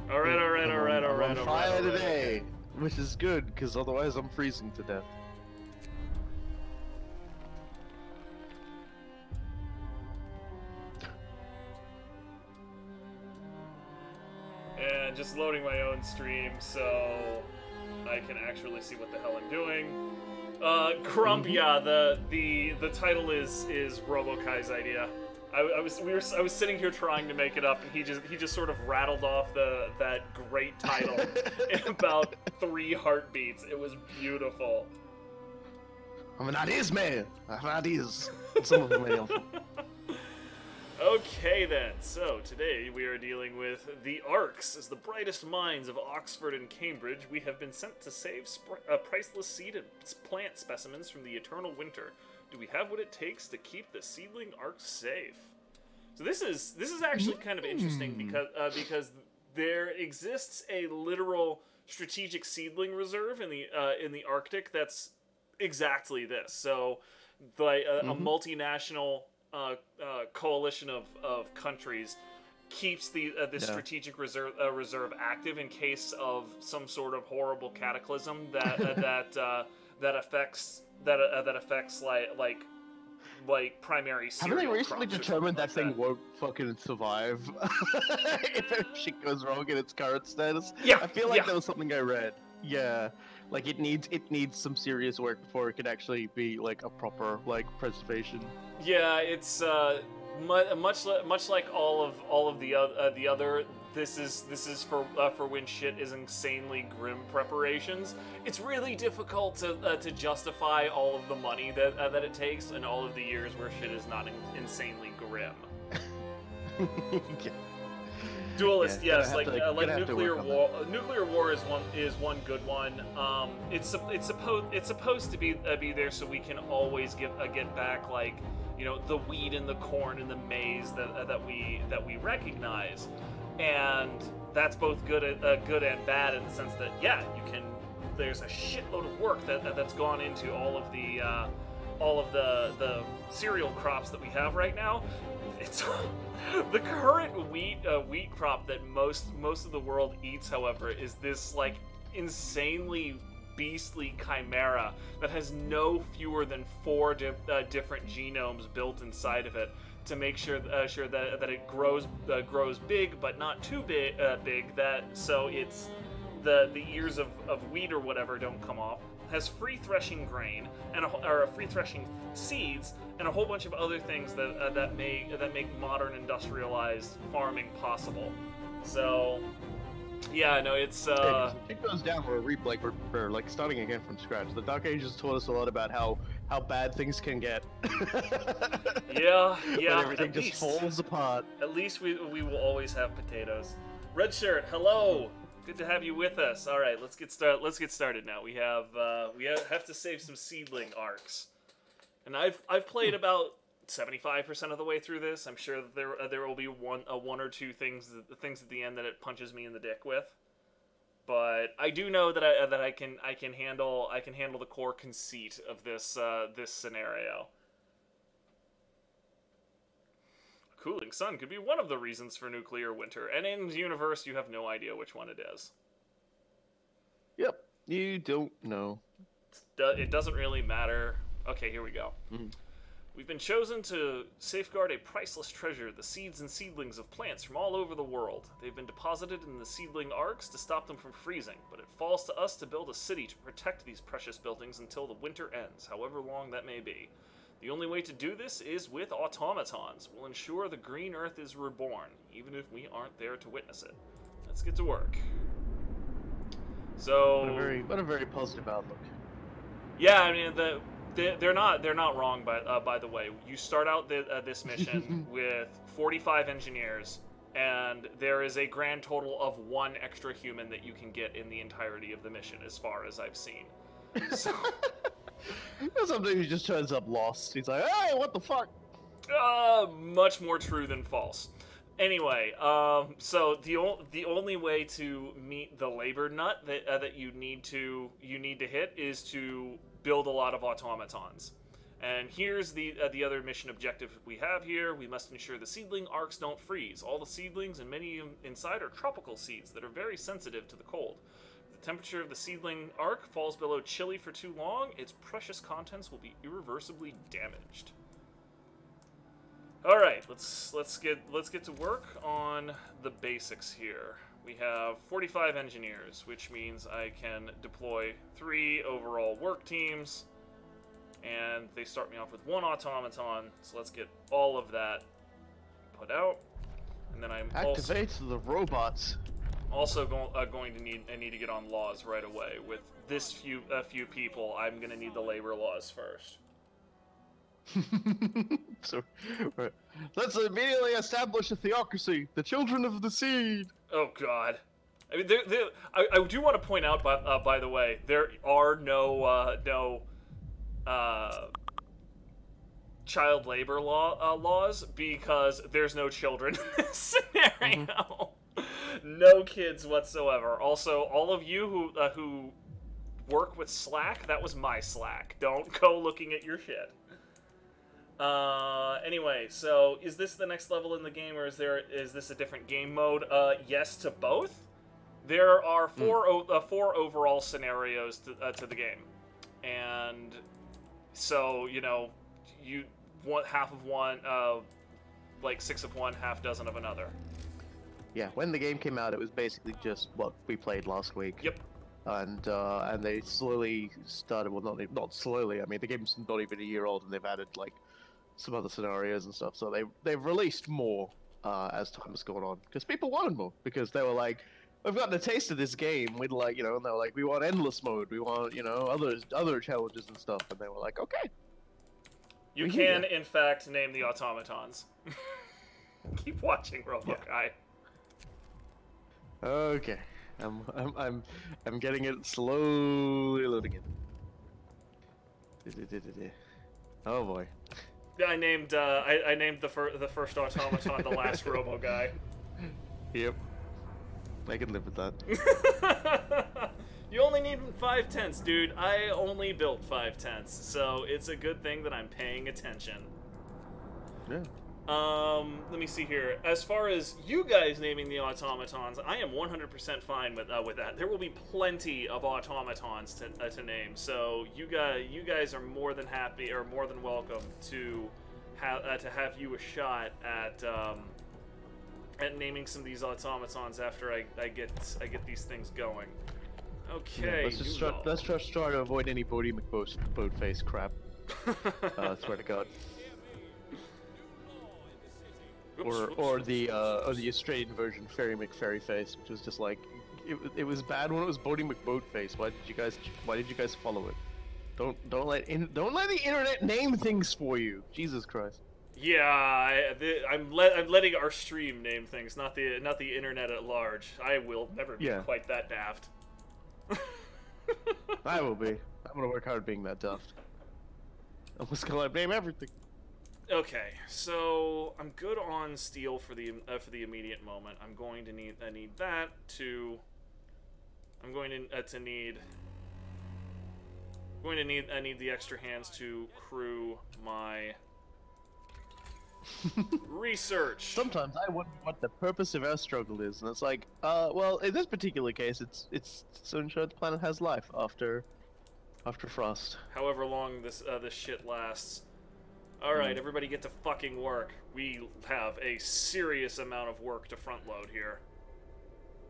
All right, all right, all right, all I'm right, on all fire right, all right. today, which is good because otherwise I'm freezing to death. And just loading my own stream so I can actually see what the hell I'm doing. Crump, yeah, the title is RoboKai's idea. I was sitting here trying to make it up, and he just sort of rattled off that great title in about 3 heartbeats. It was beautiful. I'm an ideas man. I have ideas. Some of them are helpful. Okay then, so today we are dealing with the ARCs. As the brightest minds of Oxford and Cambridge, we have been sent to save priceless seed and plant specimens from the eternal winter. Do we have what it takes to keep the seedling ARCs safe? So this is actually kind of interesting because there exists a literal strategic seedling reserve in the Arctic that's exactly this. So like a multinational coalition of countries keeps this strategic reserve active in case of some sort of horrible cataclysm that affects like primary cereal. Haven't they recently determined that thing won't fucking survive if shit goes wrong in its current status? Yeah, I feel like that was something I read. Yeah, like it needs some serious work before it can actually be like a proper like preservation. Yeah, it's much like all of the other. This is for when shit is insanely grim preparations. It's really difficult to justify all of the money that it takes and all of the years where shit is not insanely grim. Yeah. Duelist, yeah, yes, like nuclear war. Nuclear war is one good one. It's supposed to be there so we can always get back, like, you know, the wheat and the corn and the maize that we recognize, and that's both good and bad in the sense that you can. There's a shitload of work that's gone into all of the cereal crops that we have right now. It's the current wheat crop that most of the world eats, however, is this like insanely beastly chimera that has no fewer than 4 different genomes built inside of it to make sure that it grows big but not too big that so it's the ears of wheat or whatever don't come off. Has free threshing grain or free threshing seeds and a whole bunch of other things that make modern industrialized farming possible. So yeah, no, it's it goes down for a replay for like starting again from scratch. The Dark Ages taught us a lot about how bad things can get. yeah, when everything just falls apart. At least we will always have potatoes. Red shirt, hello. Good to have you with us. All right, let's get started now. We have to save some seedling ARCs, and I've played about 75% of the way through this. I'm sure that there will be one or two things at the end that it punches me in the dick with, but I do know that I can handle the core conceit of this scenario. Cooling sun could be one of the reasons for nuclear winter, and in the universe, you have no idea which one it is. Yep, you don't know. It doesn't really matter. Okay, here we go. We've been chosen to safeguard a priceless treasure, the seeds and seedlings of plants from all over the world. They've been deposited in the seedling arcs to stop them from freezing, but it falls to us to build a city to protect these precious buildings until the winter ends, however long that may be. The only way to do this is with automatons. We'll ensure the green earth is reborn, even if we aren't there to witness it. Let's get to work. So what a very positive outlook. Yeah, I mean they're not wrong. By the way, you start out this mission with 45 engineers, and there is a grand total of 1 extra human that you can get in the entirety of the mission, as far as I've seen. So. Sometimes he just turns up lost. He's like, "Hey, what the fuck?" Much more true than false. Anyway, so the only way to meet the labor nut that you need to hit is to build a lot of automatons. And here's the other mission objective we have here. We must ensure the seedling arcs don't freeze. All the seedlings and many inside are tropical seeds that are very sensitive to the cold. If the temperature of the seedling arc falls below chilly for too long, its precious contents will be irreversibly damaged. All right, let's get to work on the basics here. We have 45 engineers, which means I can deploy 3 overall work teams. And they start me off with 1 automaton, so let's get all of that put out. And then I'm activate the robots. Also going to need to get on laws right away. With this few people, I'm gonna need the labor laws first. So, right. Let's immediately establish a theocracy, the children of the seed. Oh God. I mean, I do want to point out, by the way, there are no child labor laws because there's no children in this scenario. No kids whatsoever. Also, all of you who work with Slack, that was my Slack. Don't go looking at your shit. Anyway, so is this the next level in the game, or is this a different game mode? Yes to both. There are four overall scenarios to the game, and so, you know, you want half of one, like 6 of one, half dozen of another. Yeah, when the game came out, it was basically just what we played last week. Yep. And they slowly started, well, not slowly, I mean, the game's not even a year old, and they've added, like, some other scenarios and stuff, so they've released more as time has gone on, because people wanted more, because they were like, we've gotten a taste of this game, we'd like, you know, and they were like, we want endless mode, we want, you know, other challenges and stuff, and they were like, okay. You can, in fact, name the automatons. Keep watching, Robo Guy. Okay, I'm getting it slowly loading in. Oh boy. I named the first automaton the last Robo Guy. Yep. I can live with that. You only need 5 tenths, dude. I only built 5 tenths, so it's a good thing that I'm paying attention. Yeah. Let me see here. As far as you guys naming the automatons, I am 100% fine with that. There will be plenty of automatons to name, so you guys are more than happy or more than welcome to have you a shot at naming some of these automatons after I get these things going. Okay. Yeah, let's just try to avoid any Bodie McBoatface crap. Swear to God. Or the Australian version, Fairy McFairyface, which was just like, it was bad when it was Bodie McBoatface. Why did you guys follow it? Don't let the internet name things for you. Jesus Christ. Yeah, I'm letting our stream name things, not the internet at large. I will never be quite that daft. I will be. I'm gonna work hard being that daft. I'm just gonna name everything. Okay, so I'm good on steel for the immediate moment. I'm going to need that to. I'm going to need the extra hands to crew my research. Sometimes I wonder what the purpose of our struggle is, and it's like, well, in this particular case, it's to ensure the planet has life after frost. However long this shit lasts. Alright, everybody get to fucking work. We have a serious amount of work to front load here.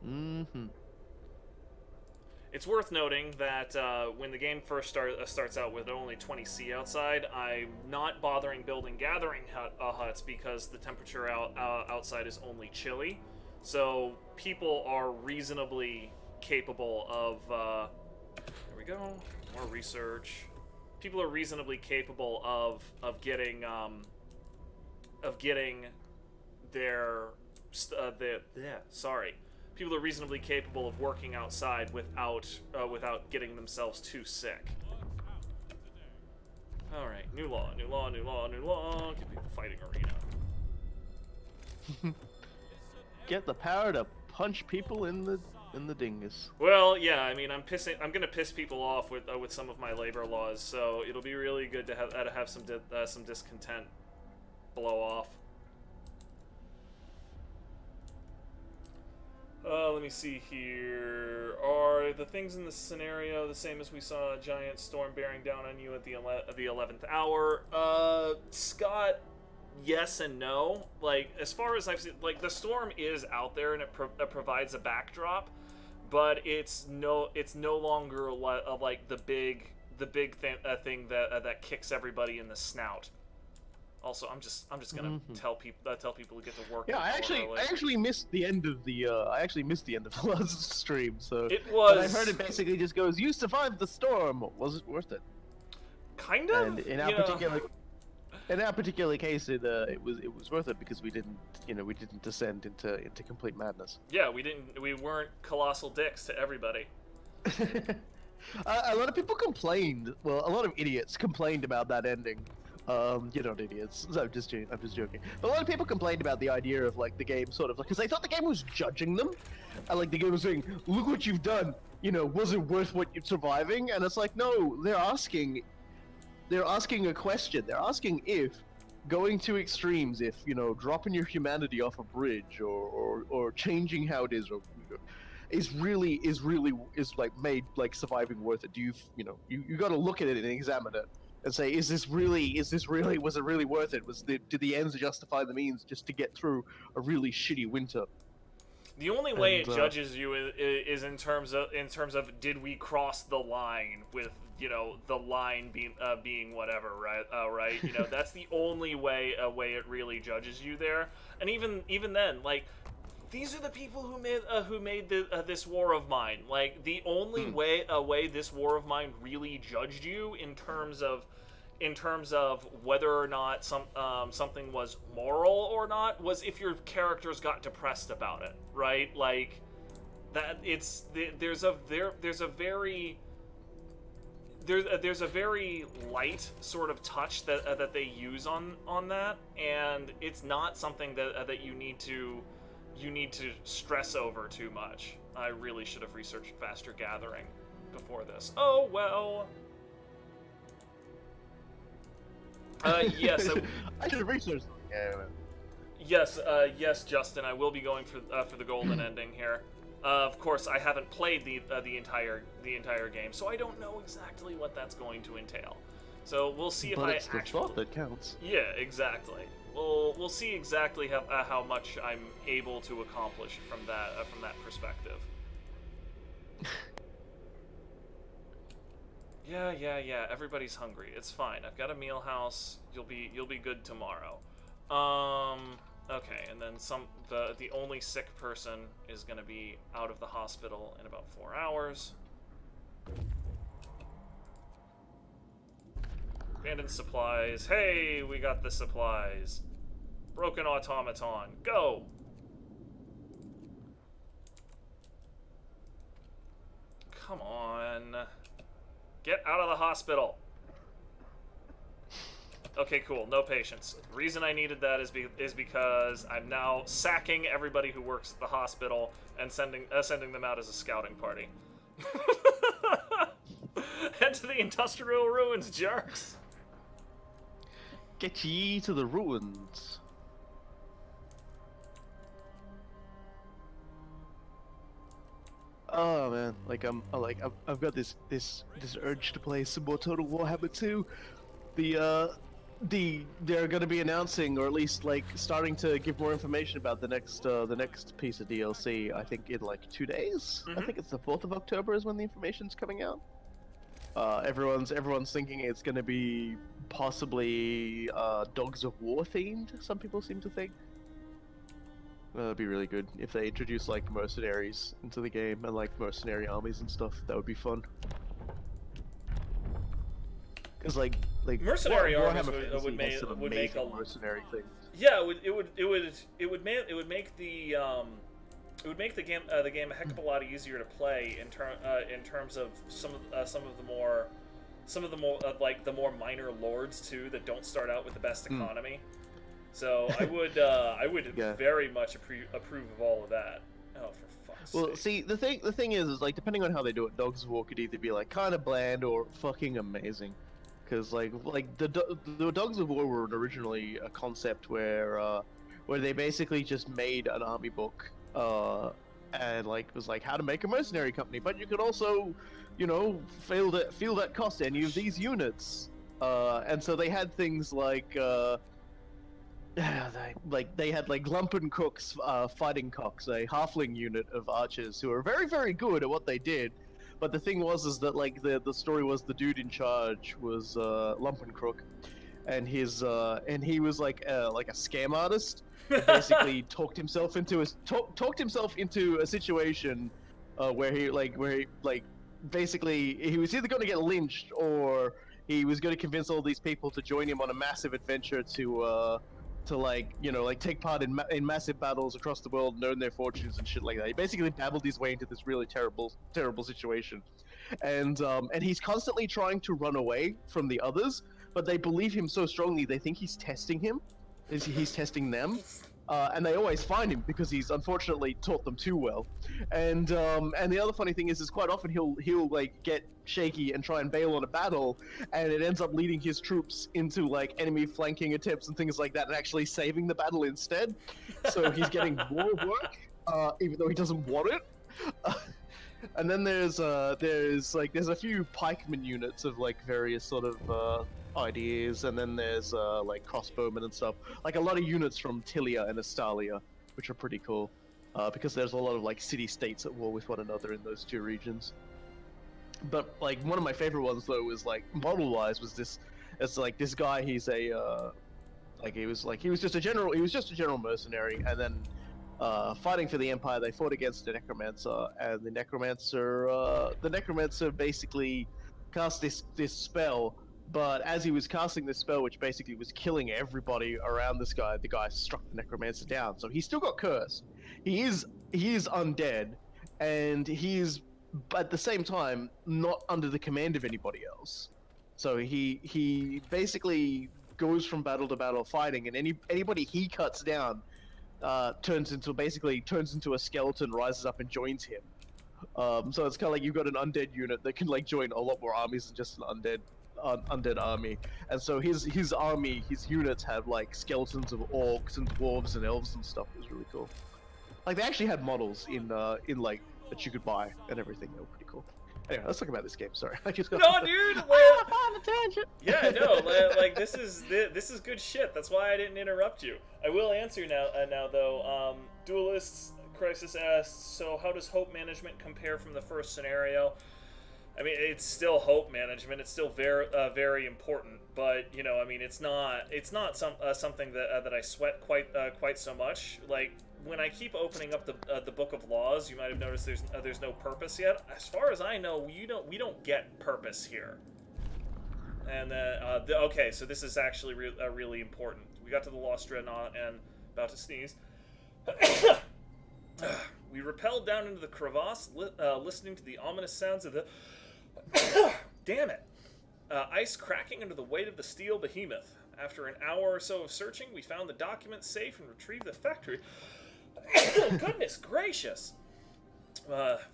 Mm-hmm. It's worth noting that when the game first starts out with only 20°C outside, I'm not bothering building gathering huts because the temperature outside is only chilly. So people are reasonably capable of... there we go. More research. People are reasonably capable of getting their people are reasonably capable of working outside without getting themselves too sick. All right, new law. Give me the fighting arena. Get the power to punch people in the in the dingus. Well, yeah, I mean, I'm gonna piss people off with some of my labor laws, so it'll be really good to have some discontent blow off. Let me see here. Are the things in the scenario the same as we saw a giant storm bearing down on you at the 11th hour? Scott, yes and no. Like, as far as I've seen, like, the storm is out there and it provides a backdrop, but it's no longer like the big thing that kicks everybody in the snout. Also, I'm just gonna tell people to get to work. Yeah, I actually missed the end of the last stream. So it was. But I heard it basically just goes, "You survived the storm. Was it worth it?" Kind of. And in that particular case, it was worth it because we didn't descend into complete madness. Yeah, we weren't colossal dicks to everybody. A lot of people complained. Well, a lot of idiots complained about that ending. You're not idiots. I'm just joking. But a lot of people complained about the idea of like the game sort of because they thought the game was judging them, and like the game was saying, "Look what you've done. You know, was it worth what you're surviving?" And it's like, no, they're asking a question. They're asking if going to extremes, if dropping your humanity off a bridge or changing how it is, or is like made like surviving worth it. Do you got to look at it and examine it. And say, was it really worth it? Did the ends justify the means just to get through a really shitty winter? The only way it judges you is in terms of did we cross the line with the line being whatever, right? Right. That's the only way it really judges you there. And even then, like, these are the people who made this war of mine. Like, the only way this war of mine really judged you in terms of whether or not something was moral or not was if your characters got depressed about it, right? Like that. There's a very light sort of touch that they use on that, and it's not something that you need to stress over too much. I really should have researched Faster Gathering before this. Oh well. Yes. I should have researched. Yes, yes, Justin. I will be going for the golden ending here. Of course, I haven't played the entire game, so I don't know exactly what that's going to entail. So we'll see if it's the thought that counts. Yeah, exactly. We'll see exactly how much I'm able to accomplish from that perspective. Yeah. Everybody's hungry. It's fine. I've got a meal house. You'll be good tomorrow. Okay, and then the only sick person is gonna be out of the hospital in about 4 hours. Abandoned supplies. Hey, we got the supplies. Broken automaton. Go! Come on. Get out of the hospital. Okay, cool. No patients. The reason I needed that is because I'm now sacking everybody who works at the hospital and sending them out as a scouting party. Head to the industrial ruins, jerks. Get ye to the ruins. Oh man, I've got this urge to play some more Total Warhammer 2. They're going to be announcing, or at least like starting to give more information about the next piece of DLC. I think in like 2 days. I think it's the 4th of October is when the information's coming out. Everyone's thinking it's going to be possibly Dogs of War themed. Some people seem to think. That'd be really good if they introduce like mercenaries into the game and like mercenary armies and stuff. That would be fun. Because like mercenary armies would make a mercenary thing. Yeah, it would make the game a heck of a lot easier to play in terms of some of the more like the more minor lords too that don't start out with the best economy. So I would very much approve of all of that. Oh, for fuck's Well, see, the thing is like depending on how they do it, Dogs of War could either be like kind of bland or fucking amazing. Because the Dogs of War were originally a concept where they basically just made an army book and like was like how to make a mercenary company, but you could also, you know, field at cost any of these units. And so they had things like they had like Lumpencook's fighting cocks, a halfling unit of archers who are very very good at what they did. But the thing was is that like the story was the dude in charge was Lumpenkrook, and he was like a scam artist. Who basically talked himself into a situation where he basically he was either going to get lynched or he was going to convince all these people to join him on a massive adventure to like, you know, like take part in massive battles across the world and earn their fortunes and shit like that. He basically babbled his way into this really terrible situation, and he's constantly trying to run away from the others, but they believe him so strongly they think he's testing him, he's testing them. And they always find him because he's unfortunately taught them too well. And the other funny thing is quite often he'll like get shaky and try and bail on a battle, and it ends up leading his troops into like enemy flanking attempts and things like that, and actually saving the battle instead. So he's getting more work, even though he doesn't want it. And then there's a few pikeman units of like various sort of ideas, and then there's like crossbowmen and stuff, like a lot of units from Tilia and Estalia, which are pretty cool, because there's a lot of like city-states at war with one another in those two regions. But like one of my favorite ones though was like model-wise was this guy. He's a he was just a general mercenary, and then fighting for the Empire, they fought against a necromancer, and the necromancer basically cast this spell. But as he was casting this spell, which basically was killing everybody around this guy, the guy struck the necromancer down. So he still got cursed. He is undead, and he's at the same time not under the command of anybody else. So he basically goes from battle to battle fighting, and anybody he cuts down turns into a skeleton, rises up and joins him. So it's kind of like you've got an undead unit that can like join a lot more armies than just an undead army. And so his units have like skeletons of orcs and dwarves and elves and stuff. It was really cool. Like they actually had models in like that you could buy and everything. They were pretty cool. Anyway, let's talk about this game. Sorry, I just got dude. on a tangent. Yeah, no, like this is good shit. That's why I didn't interrupt you. I will answer now though. Duelists Crisis asks, so how does hope management compare from the first scenario? I mean, it's still hope management. It's still very important, but you know, I mean, it's not something that I sweat quite so much. Like when I keep opening up the Book of Laws, you might have noticed there's no purpose yet. As far as I know, we don't get purpose here. And okay, so this is actually really important. We got to the Lost Dreadnought and about to sneeze. We rappelled down into the crevasse, listening to the ominous sounds of the damn it! Ice cracking under the weight of the steel behemoth. After an hour or so of searching, we found the document safe and retrieved the factory. Goodness gracious!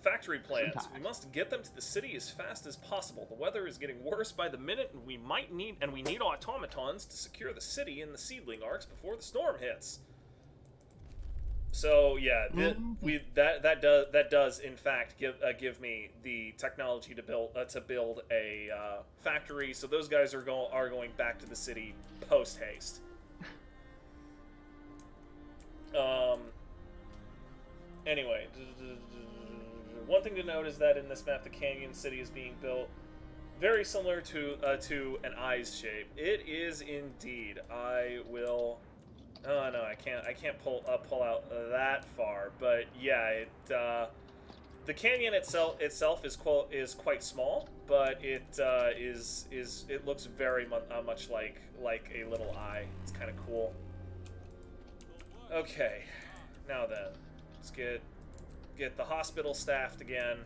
Factory plans. We must get them to the city as fast as possible. The weather is getting worse by the minute, and we need automatons to secure the city and the seedling arcs before the storm hits. So yeah, that does in fact give me the technology to build a factory. So those guys are going back to the city post haste. Anyway, one thing to note is that in this map, the Canyon City is being built very similar to an eyes shape. It is indeed. I will. Oh no, I can't pull out that far, but yeah, the canyon itself is quite small, but it looks very much like a little eye. It's kind of cool. Okay, now then, let's get the hospital staffed again.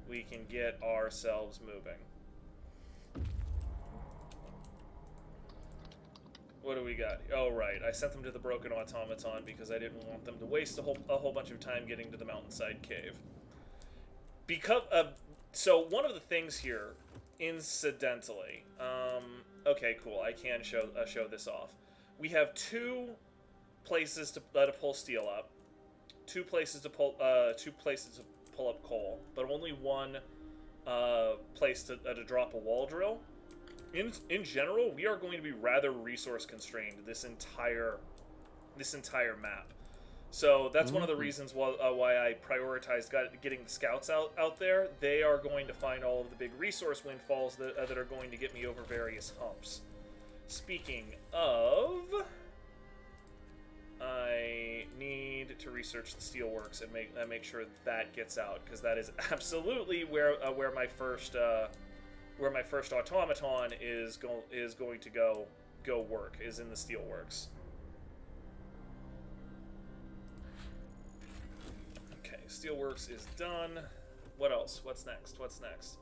We can get ourselves moving. What do we got? Oh, right. I sent them to the Broken Automaton because I didn't want them to waste a whole bunch of time getting to the mountainside cave. Because, so one of the things here, incidentally, okay, cool. I can show this off. We have 2 places to pull steel up, 2 places to pull up coal, but only 1 place to drop a wall drill. In general, we are going to be rather resource constrained this entire map. So that's one of the reasons why I prioritized getting the scouts out there. They are going to find all of the big resource windfalls that are going to get me over various humps. Speaking of, I need to research the steelworks and make sure that gets out, because that is absolutely where my first automaton is going to go work, is in the steelworks. Okay, steelworks is done. What else? What's next? What's next?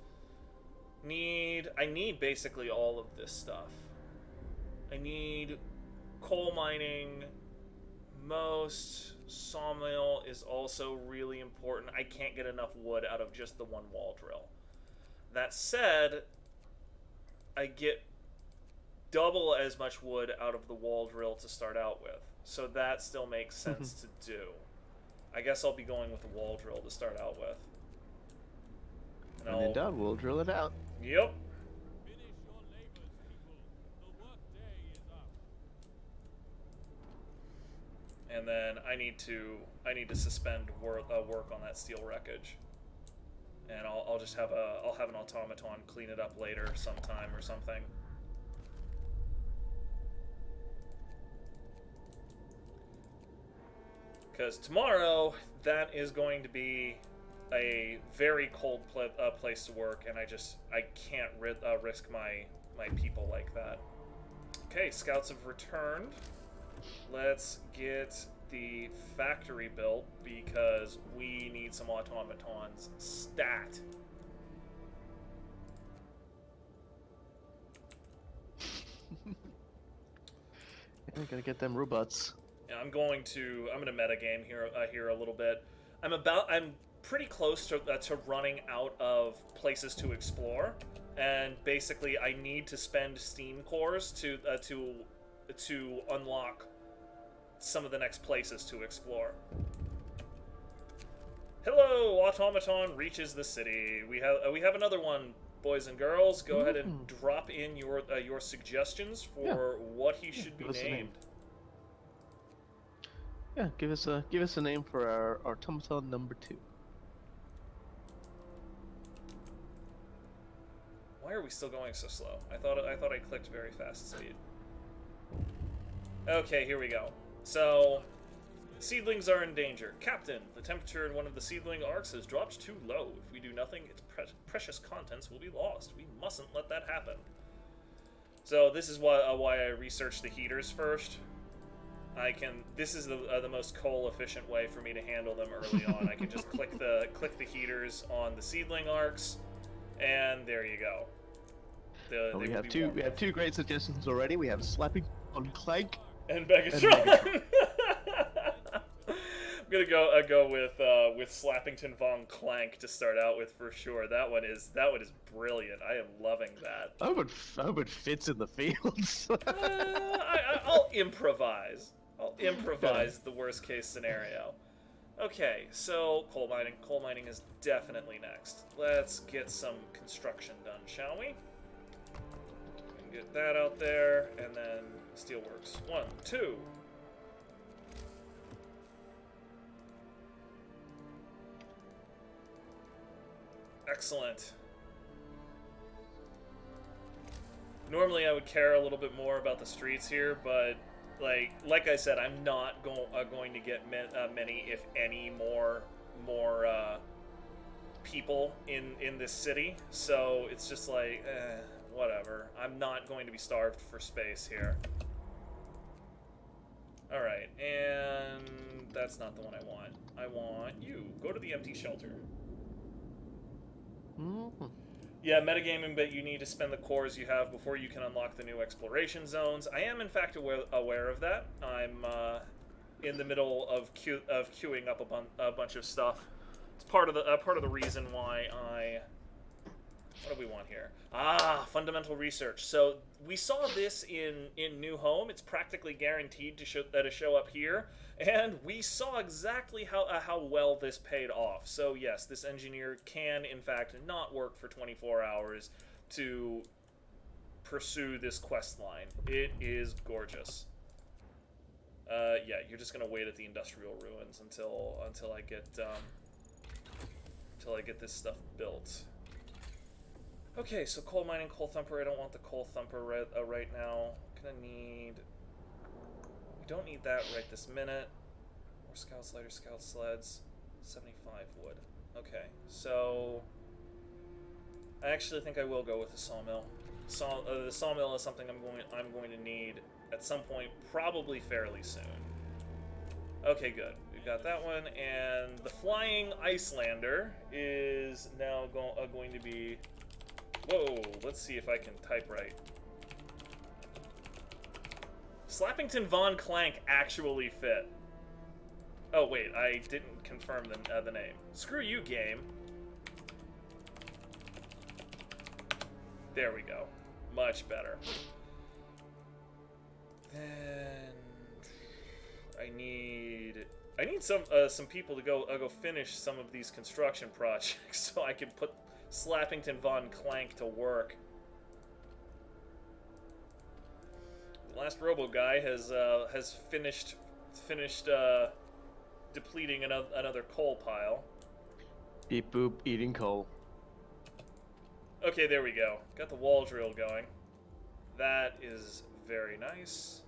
I need basically all of this stuff. I need coal mining. Most sawmill is also really important. I can't get enough wood out of just the 1 wall drill. That said, I get double as much wood out of the wall drill to start out with, so that still makes sense to do. I guess I'll be going with the wall drill to start out with. And then done, we'll drill it out. Yep. And then I need to suspend work on that steel wreckage, and I'll just have an automaton clean it up later sometime or something. Because tomorrow that is going to be a very cold place to work, and I can't risk my people like that. Okay, scouts have returned. Let's get the factory built because we need some automatons stat. Yeah, gotta get them robots. Yeah, I'm gonna metagame here a little bit. I'm pretty close to running out of places to explore, and basically I need to spend steam cores to unlock some of the next places to explore. Hello, automaton reaches the city. We have another one, boys and girls. Go ahead and drop in your suggestions for what he should be named. Yeah, give us a name for our automaton number 2. Why are we still going so slow? I thought I clicked very fast speed. Okay, here we go. So, seedlings are in danger. Captain, the temperature in one of the seedling arcs has dropped too low. If we do nothing, its precious contents will be lost. We mustn't let that happen. So this is why I researched the heaters first. This is the most coal efficient way for me to handle them early on. I can just click the heaters on the seedling arcs, and there you go. We have two great suggestions already. We have slapping on Clank and Megatron. I'm gonna go with Slappington Von Clank to start out with for sure. That one is brilliant. I am loving that. I would fits in the fields. I'll improvise. The worst case scenario. Okay, so coal mining is definitely next. Let's get some construction done, shall we? Get that out there, and then steelworks. 1, 2. Excellent. Normally I would care a little bit more about the streets here, but like I said, I'm not going to get many, if any, more people in this city. So it's just like, whatever. I'm not going to be starved for space here. All right, and that's not the one I want. I want you. Go to the empty shelter. Yeah, metagaming, but you need to spend the cores you have before you can unlock the new exploration zones. I am, in fact, aware of that. I'm in the middle of queuing up a bunch of stuff. It's part of the reason why I... What do we want here? Ah, fundamental research. So we saw this in New Home. It's practically guaranteed to show up here, and we saw exactly how well this paid off. So yes, this engineer can in fact not work for 24 hours to pursue this quest line. It is gorgeous. Yeah, you're just gonna wait at the industrial ruins until I get this stuff built. Okay, so coal mining, coal thumper. I don't want the coal thumper right now. Gonna need... We don't need that right this minute. More scouts, lighter scout sleds. 75 wood. Okay, so... I actually think I will go with the sawmill. The sawmill is something I'm going to need at some point, probably fairly soon. Okay, good. We've got that one, and the Flying Icelander is now going to be... Whoa, let's see if I can type right. Slappington Von Clank actually fit. Oh wait, I didn't confirm the name. Screw you, game. There we go. Much better. Then I need some people to go finish some of these construction projects so I can put Slappington Von Clank to work. The last Robo guy has finished depleting another coal pile. Beep boop, eating coal. Okay, there we go. Got the wall drill going. That is very nice.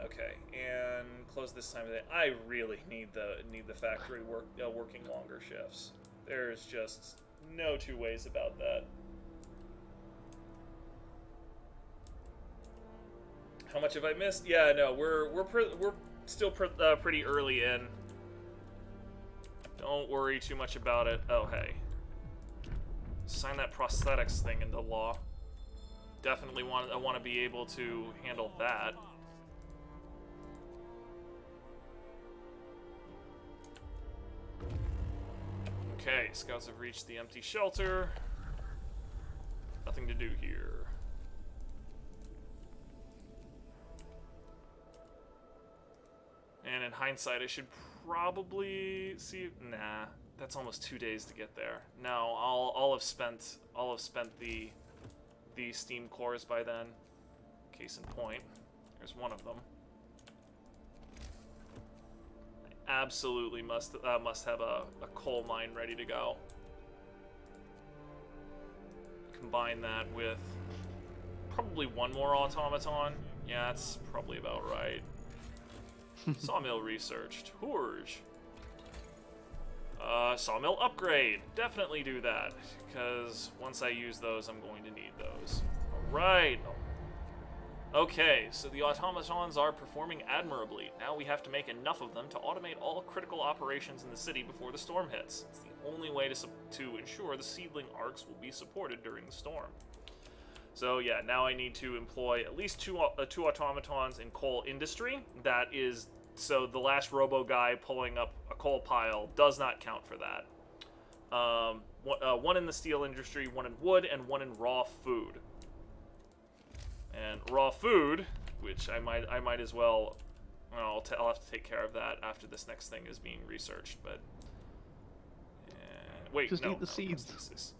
Okay, and close this time of day. I really need the factory working longer shifts. There's just no two ways about that. How much have I missed? Yeah, no, we're still pretty early in. Don't worry too much about it. Oh hey, sign that prosthetics thing into law. Definitely I want to be able to handle that. Okay, scouts have reached the empty shelter. Nothing to do here. And in hindsight, I should probably see. Nah, that's almost 2 days to get there. No, I'll have spent the steam cores by then. Case in point, there's one of them. Absolutely must have a coal mine ready to go. Combine that with probably one more automaton. Yeah, that's probably about right. Sawmill researched. Hoorge. Sawmill upgrade. Definitely do that, because once I use those, I'm going to need those. Alright. Okay, so the automatons are performing admirably. Now we have to make enough of them to automate all critical operations in the city before the storm hits. It's the only way to ensure the seedling arcs will be supported during the storm. So yeah, now I need to employ at least two automatons in coal industry. That is, so the last robo guy pulling up a coal pile does not count for that. One in the steel industry, one in wood, and one in raw food. And raw food, which I might as well. Well, I'll have to take care of that after this next thing is being researched. But wait, just no, eat the seeds.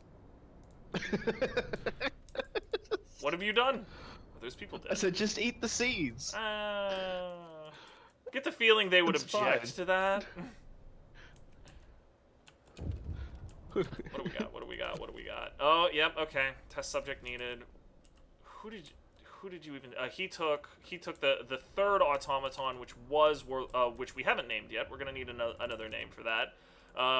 What have you done? Are those people dead? I said, just eat the seeds. Get the feeling they would It's object fine. to that. What do we got? What do we got? What do we got? Oh, yep. Okay. Test subject needed. Who did you even? He took the third automaton, which we haven't named yet. We're gonna need another name for that.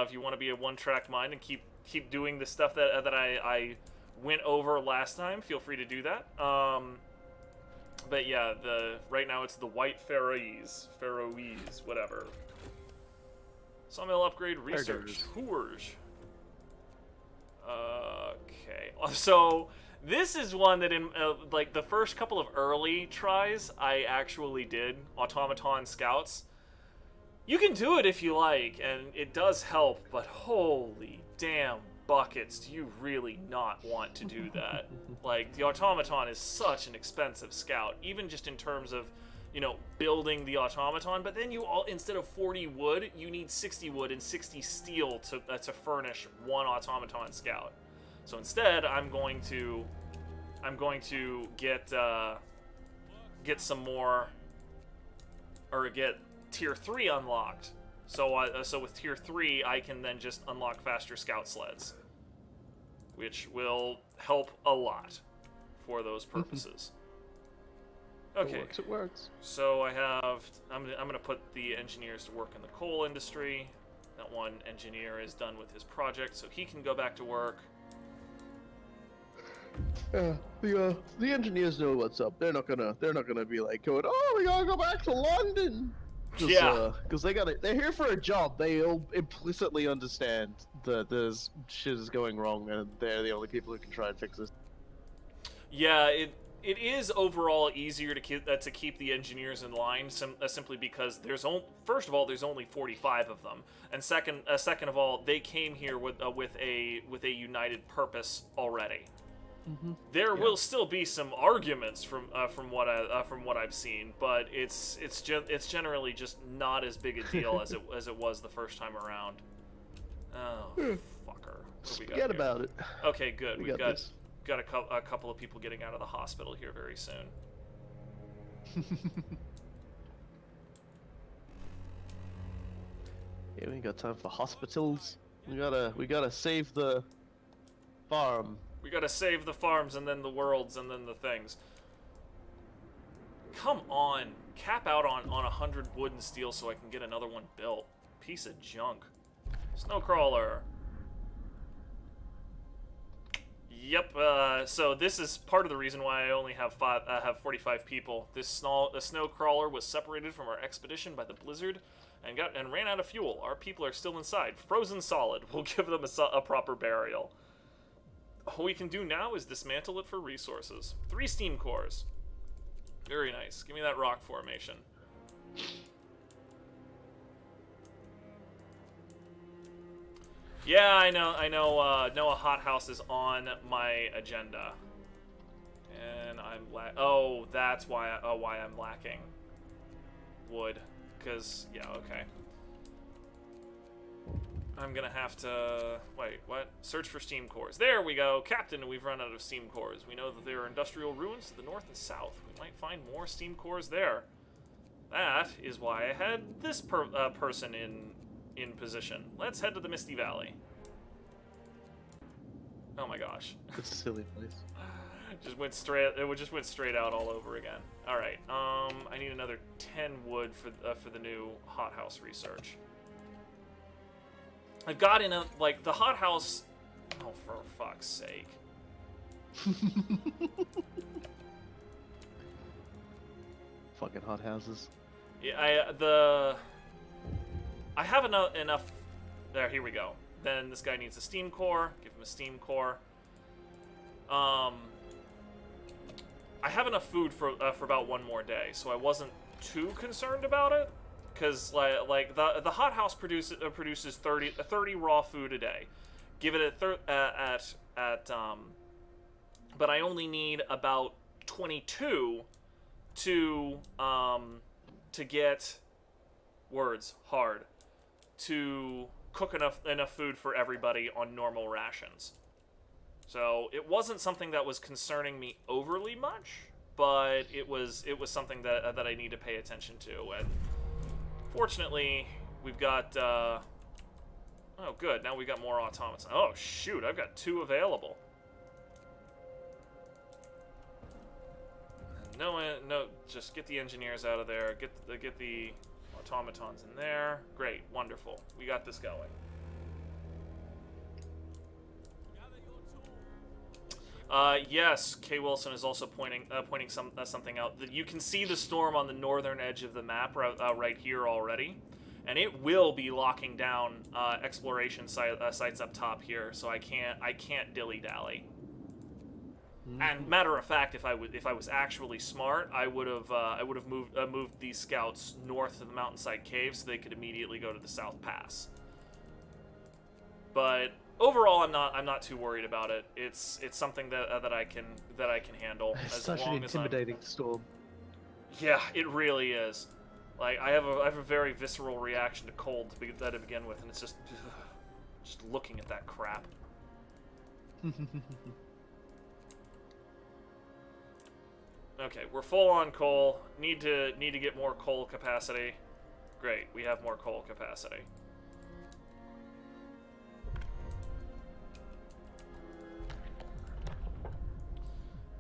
If you want to be a one-track mind and keep doing the stuff that I went over last time, feel free to do that. But yeah, right now it's the White Faroese, whatever. Sawmill upgrade research. Hoorge. Okay, so this is one that in like the first couple of early tries I actually did automaton scouts. You can do it if you like, and it does help, but holy damn buckets, do you really not want to do that? Like, the automaton is such an expensive scout, even just in terms of, you know, building the automaton, but then you all, instead of 40 wood, you need 60 wood and 60 steel to furnish one automaton scout. So instead, I'm going to get some more, or get tier 3 unlocked. So with tier 3, I can then just unlock faster scout sleds, which will help a lot for those purposes. Okay. It works. So I'm gonna put the engineers to work in the coal industry. That one engineer is done with his project, so he can go back to work. Yeah, the engineers know what's up. They're not gonna be like going, oh, we gotta go back to London. Yeah, because they're here for a job. They'll implicitly understand that there's shit is going wrong, and they're the only people who can try and fix this. Yeah, it is overall easier to keep the engineers in line, simply because first of all, there's only 45 of them, and second of all, they came here with a united purpose already. Mm-hmm. There will still be some arguments from what I've seen, but it's generally just not as big a deal as it was the first time around. Oh, fucker! Forget about it. Okay, good. We've got this. Got a couple of people getting out of the hospital here very soon. Yeah, we ain't got time for hospitals. We gotta save the farm. We gotta save the farms, and then the worlds, and then the things. Come on, cap out on 100 wood and steel so I can get another one built. Piece of junk. Snowcrawler. Yep. So this is part of the reason why I only have 45 people. The snowcrawler was separated from our expedition by the blizzard, and ran out of fuel. Our people are still inside, frozen solid. We'll give them a proper burial. All we can do now is dismantle it for resources. 3 steam cores. Very nice. Give me that rock formation. Yeah, I know, a hothouse is on my agenda. And oh, that's why I'm lacking wood. Because, yeah, okay. I'm gonna have to... Wait, what? Search for steam cores. There we go! Captain, we've run out of steam cores. We know that there are industrial ruins to the north and south. We might find more steam cores there. That is why I had this person in position. Let's head to the Misty Valley. Oh my gosh. It's a silly place. It just went straight out all over again. All right. I need another 10 wood for the new hothouse research. I've got in the hothouse. Oh, for fuck's sake. Fucking hothouses. Yeah, I have enough. There, here we go. Then this guy needs a steam core. Give him a steam core. I have enough food for about one more day, so I wasn't too concerned about it, because like the hothouse produces 30 raw food a day. Give it but I only need about 22 to get to cook enough food for everybody on normal rations. So it wasn't something that was concerning me overly much, but it was something that I need to pay attention to. And fortunately, we've got oh good, now we've got more automatons. Oh shoot, I've got 2 available. No, just get the engineers out of there. Get the automatons in there. Great, wonderful. We got this going. Yes, Kay Wilson is also pointing something out. You can see the storm on the northern edge of the map right here already, and it will be locking down exploration sites up top here. So I can't dilly-dally. And matter of fact, if I was actually smart, I would have moved these scouts north of the mountainside cave so they could immediately go to the South Pass. But overall, I'm not too worried about it. It's something that I can handle. It's as such long an intimidating storm. Yeah, it really is. Like I have a very visceral reaction to cold to begin with, and it's just looking at that crap. Okay, we're full on coal. Need to get more coal capacity. Great, we have more coal capacity.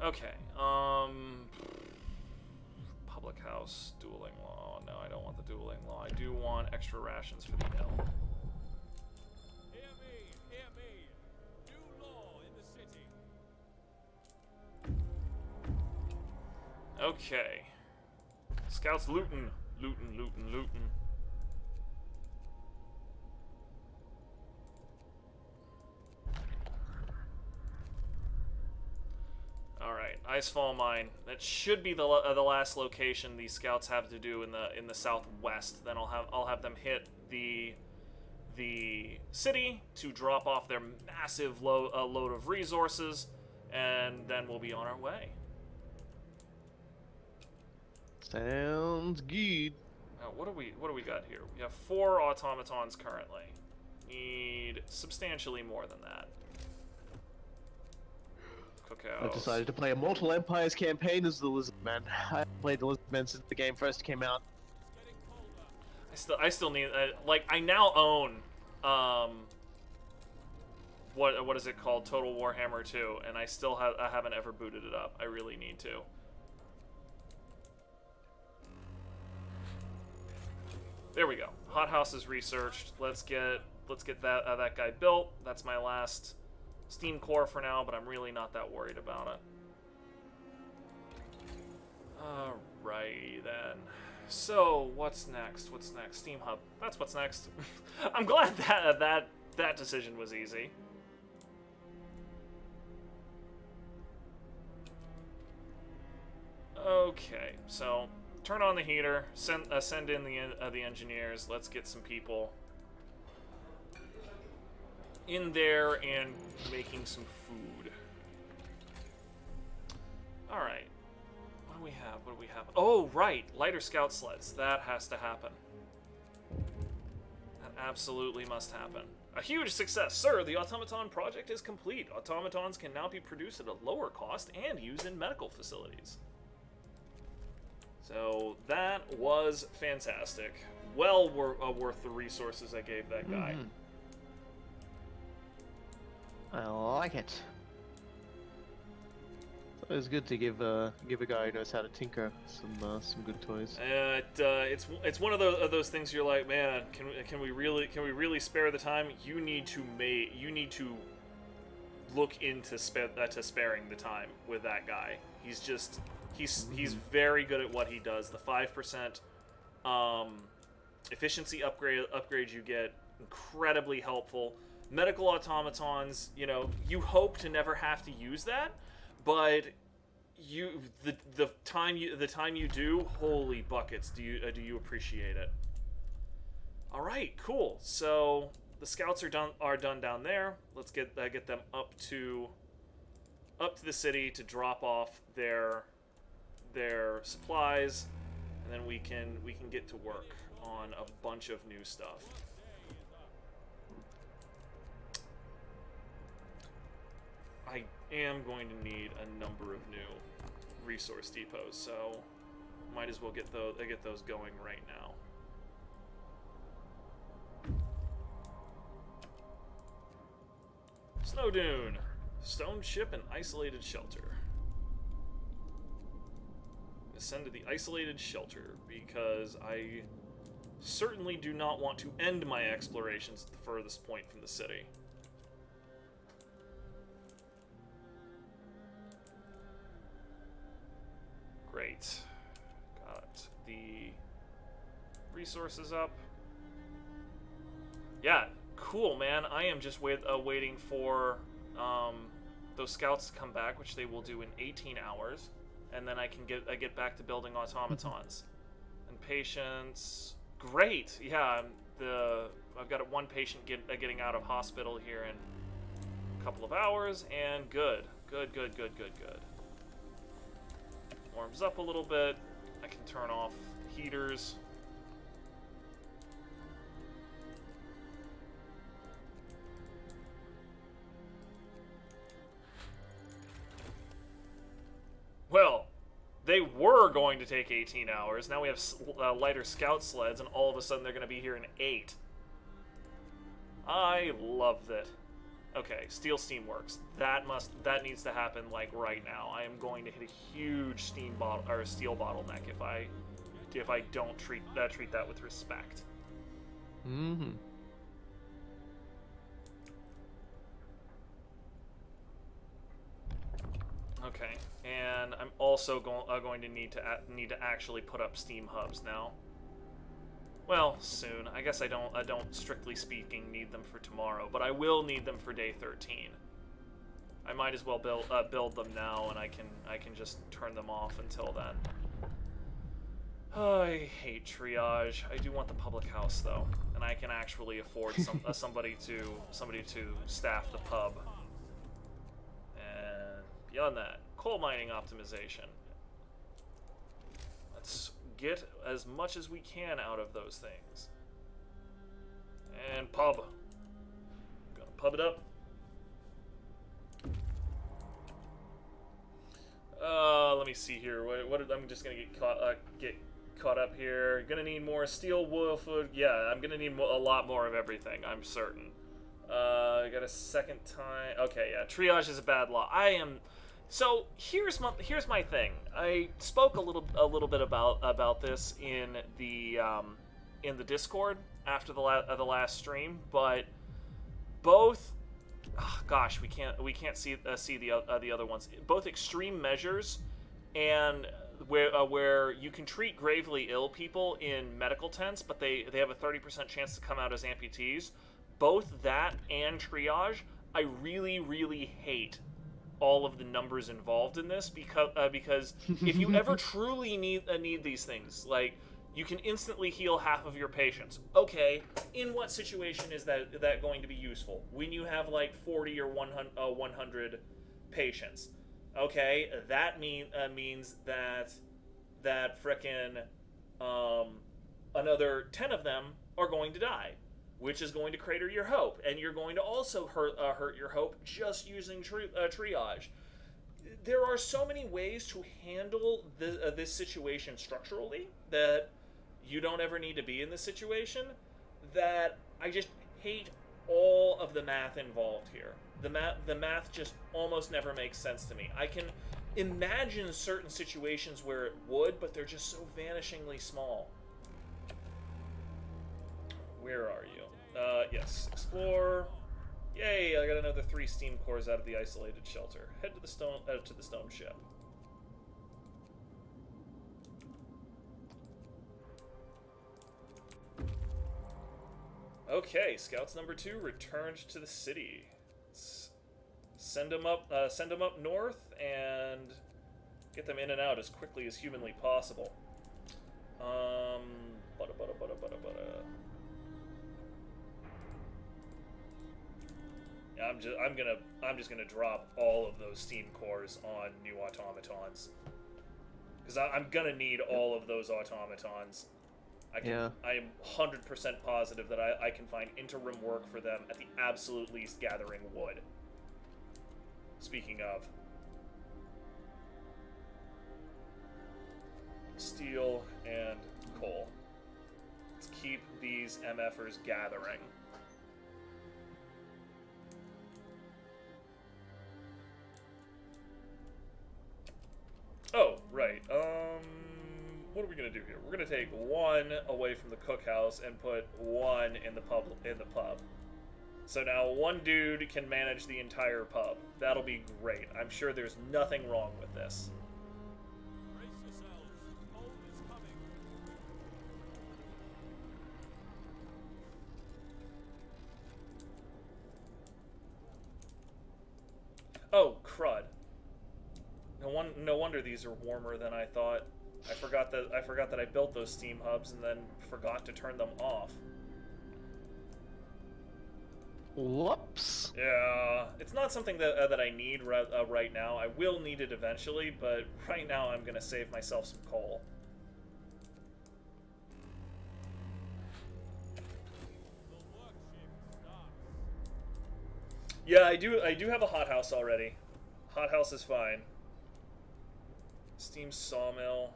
Okay, public house, dueling law. No, I don't want the dueling law. I do want extra rations for the L. Hear me. New law in the city. Okay. Scouts lootin'. Alright, Icefall Mine. That should be the last location these scouts have to do in the southwest. Then I'll have them hit the city to drop off their massive load of resources, and then we'll be on our way. Sounds good. Now, what do we got here? We have 4 automatons currently. Need substantially more than that. I decided to play Immortal Empires campaign as the Lizardman. I haven't played the Lizardman since the game first came out. I still need like I now own what is it called, Total Warhammer 2, and I haven't ever booted it up. I really need to. There we go. Hothouse is researched. Let's get that guy built. That's my last Steam core for now, but I'm really not that worried about it. Alrighty then. So what's next? Steam Hub. That's what's next. I'm glad that decision was easy. Okay, so turn on the heater. Send in the engineers. Let's get some people in there and making some food. All right. What do we have? Oh, right. Lighter scout sleds. That has to happen. That absolutely must happen. A huge success. Sir, the automaton project is complete. Automatons can now be produced at a lower cost and used in medical facilities. So that was fantastic. Well worth the resources I gave that guy. I like it. It's good to give a guy who knows how to tinker some good toys. It's one of those things you're like, man, can we really spare the time? You need to look into sparing the time with that guy. He's very good at what he does. The 5% efficiency upgrade you get, incredibly helpful. Medical automatons, you hope to never have to use that, but the time you do, holy buckets, do you appreciate it? All right, cool. So the scouts are done down there. Let's get them up to the city to drop off their supplies, and then we can get to work on a bunch of new stuff. I am going to need a number of new resource depots, so might as well get those going right now. Snow Dune, stone ship and isolated shelter. Ascend to the isolated shelter because I certainly do not want to end my explorations at the furthest point from the city. Great. Got the resources up. Yeah, cool, man. I am just waiting for those scouts to come back, which they will do in 18 hours, and then I can get back to building automatons. And patients, great, yeah. I've got one patient getting out of hospital here in a couple of hours, and good. Warms up a little bit. I can turn off heaters. Well, they were going to take 18 hours. Now we have lighter scout sleds, and all of a sudden they're going to be here in 8. I love it. Okay, steel steam works. That needs to happen like right now. I am going to hit a huge steel bottleneck if I don't treat that with respect. Mm-hmm. Okay, and I'm also going to need to actually put up steam hubs now. Well, soon. I guess I don't strictly speaking need them for tomorrow, but I will need them for day 13. I might as well build them now, and I can just turn them off until then. Oh, I hate triage. I do want the public house though, and I can actually afford somebody to staff the pub. And beyond that, coal mining optimization. Let's get as much as we can out of those things. And pub. Gonna pub it up. Let me see here. I'm just gonna get caught up here. Gonna need more steel wood. Yeah, I'm gonna need a lot more of everything, I'm certain. I got a second time. Okay, yeah, triage is a bad law. So here's my thing. I spoke a little bit about this in the Discord after the last stream, but both, gosh, we can't see the other ones. Both extreme measures and where you can treat gravely ill people in medical tents, but they have a 30% chance to come out as amputees. Both that and triage, I really hate all of the numbers involved in this because if you ever truly need these things, like you can instantly heal half of your patients. Okay, in what situation is that going to be useful? When you have like 40 or 100 patients. Okay, that means that frickin' another 10 of them are going to die, which is going to crater your hope, and you're going to also hurt your hope just using triage. There are so many ways to handle this situation structurally that you don't ever need to be in this situation, that I just hate all of the math involved here. The math just almost never makes sense to me. I can imagine certain situations where it would, but they're just so vanishingly small. Where are you? Yes, explore. Yay! I got another 3 steam cores out of the isolated shelter. Head to the stone ship. Okay, scouts number 2 returned to the city. Let's send them up north and get them in and out as quickly as humanly possible. I'm just gonna drop all of those steam cores on new automatons, because I'm gonna need all of those automatons. I am 100% positive that I can find interim work for them at the absolute least gathering wood. Speaking of steel and coal, let's keep these MFers gathering. Oh, right. What are we gonna do here? We're gonna take 1 away from the cookhouse and put 1 in the pub. So now 1 dude can manage the entire pub. That'll be great. I'm sure there's nothing wrong with this. Brace yourselves. Cold is coming. Oh, crud. No wonder these are warmer than I thought. I forgot that I built those steam hubs and then forgot to turn them off. Whoops. Yeah, it's not something that I need right now. I will need it eventually, but right now I'm gonna save myself some coal. The work shift starts. Yeah, I do have a hothouse already. Hothouse is fine. Steam sawmill.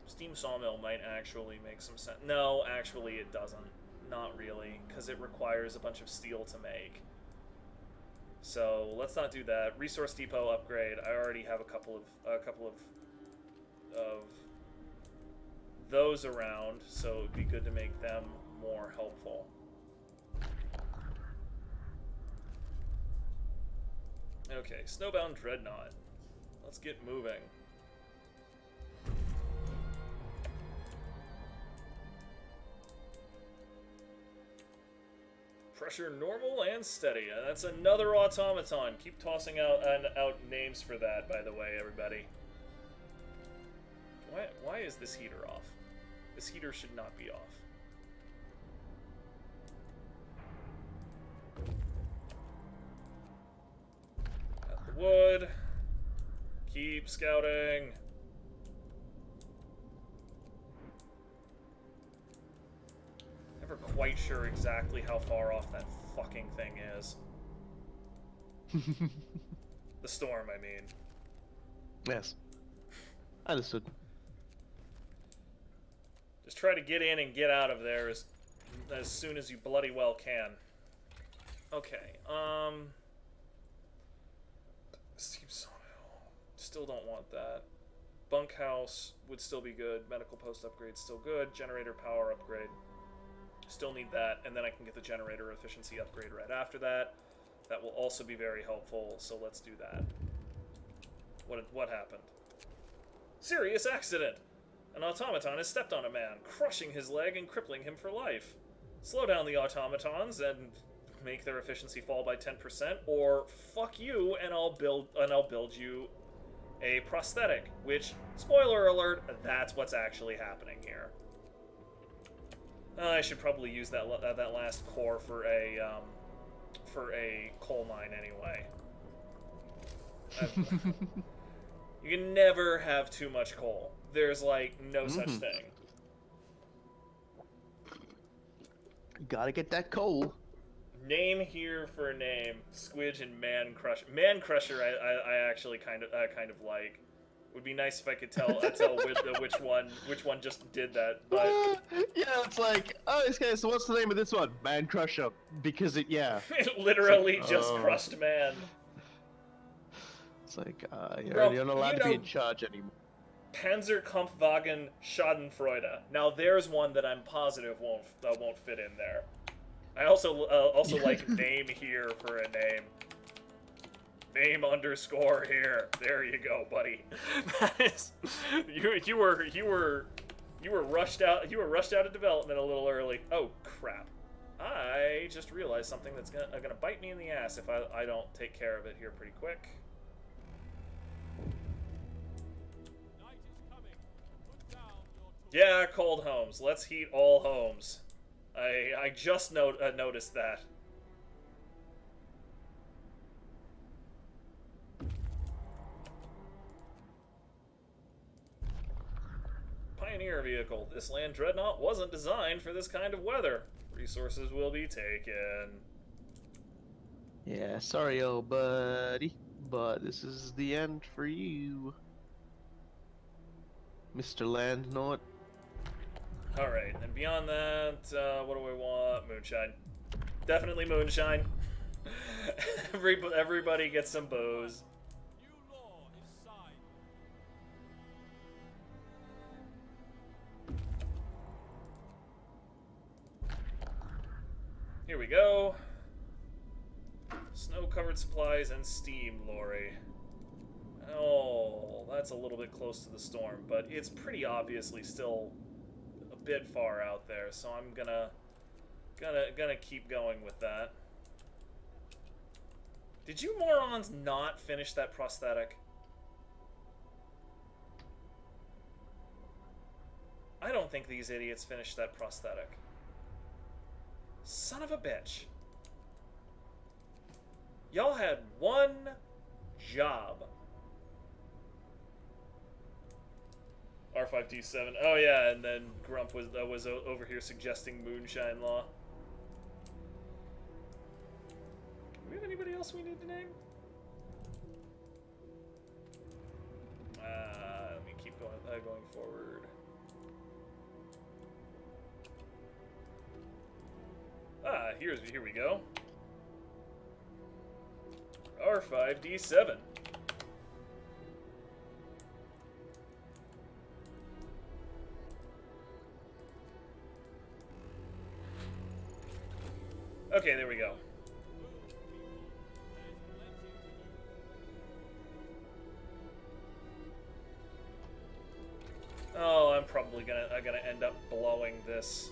Steam sawmill might actually make some sense. No, actually it doesn't. Not really, because it requires a bunch of steel to make. So let's not do that. Resource depot upgrade. I already have a couple of those around, so it'd be good to make them more helpful. Okay, Snowbound Dreadnought. Let's get moving. Pressure normal and steady. That's another automaton. Keep tossing out names for that, by the way, everybody. Why is this heater off? This heater should not be off. Got the wood. Keep scouting. Never quite sure exactly how far off that fucking thing is. The storm, I mean. Yes. Understood. Just try to get in and get out of there as soon as you bloody well can. Okay, Steam sawmill. Still don't want that. Bunkhouse would still be good. Medical post upgrade still good. Generator power upgrade. Still need that, and then I can get the generator efficiency upgrade right after that. That will also be very helpful, so let's do that. What happened? Serious accident! An automaton has stepped on a man, crushing his leg and crippling him for life. Slow down the automatons and make their efficiency fall by 10%, or fuck you and I'll build you a prosthetic, which, spoiler alert, that's what's actually happening here. I should probably use that last core for a coal mine anyway. You can never have too much coal. There's like no such thing. Gotta get that coal. Name here for a name: Squidge and Man Crusher. Man Crusher, I actually kind of like. Would be nice if I could tell which one just did that. But Yeah, it's like, oh, okay. So what's the name of this one? Man Crusher, because it it literally just crushed man. It's like, Bro, you're not allowed to be in charge anymore. Panzerkampfwagen Schadenfreude. Now there's one that I'm positive won't fit in there. I also like name here for a name. Name underscore here. There you go, buddy. That is, you were rushed out. You were rushed out of development a little early. Oh crap! I just realized something that's gonna bite me in the ass if I don't take care of it here pretty quick. Night is coming. Put down your tools. Yeah, cold homes. Let's heat all homes. I just noticed that. Pioneer vehicle. This land dreadnought wasn't designed for this kind of weather. Resources will be taken. Yeah, sorry, old buddy, but this is the end for you, Mr. Landnaught. Alright, and beyond that, what do I want? Moonshine. Definitely moonshine. Everybody gets some booze. New law is signed. Here we go. Snow-covered supplies and steam lorry. Oh, that's a little bit close to the storm, but it's pretty obviously still a bit far out there, so I'm gonna keep going with that. Did you morons not finish that prosthetic? I don't think these idiots finished that prosthetic. Son of a bitch. Y'all had one job. R5D7. Oh yeah, and then Grump was over here suggesting Moonshine Law. Do we have anybody else we need to name? Let me keep going forward. Here we go. R5D7. Okay, there we go. Oh, I'm probably gonna end up blowing this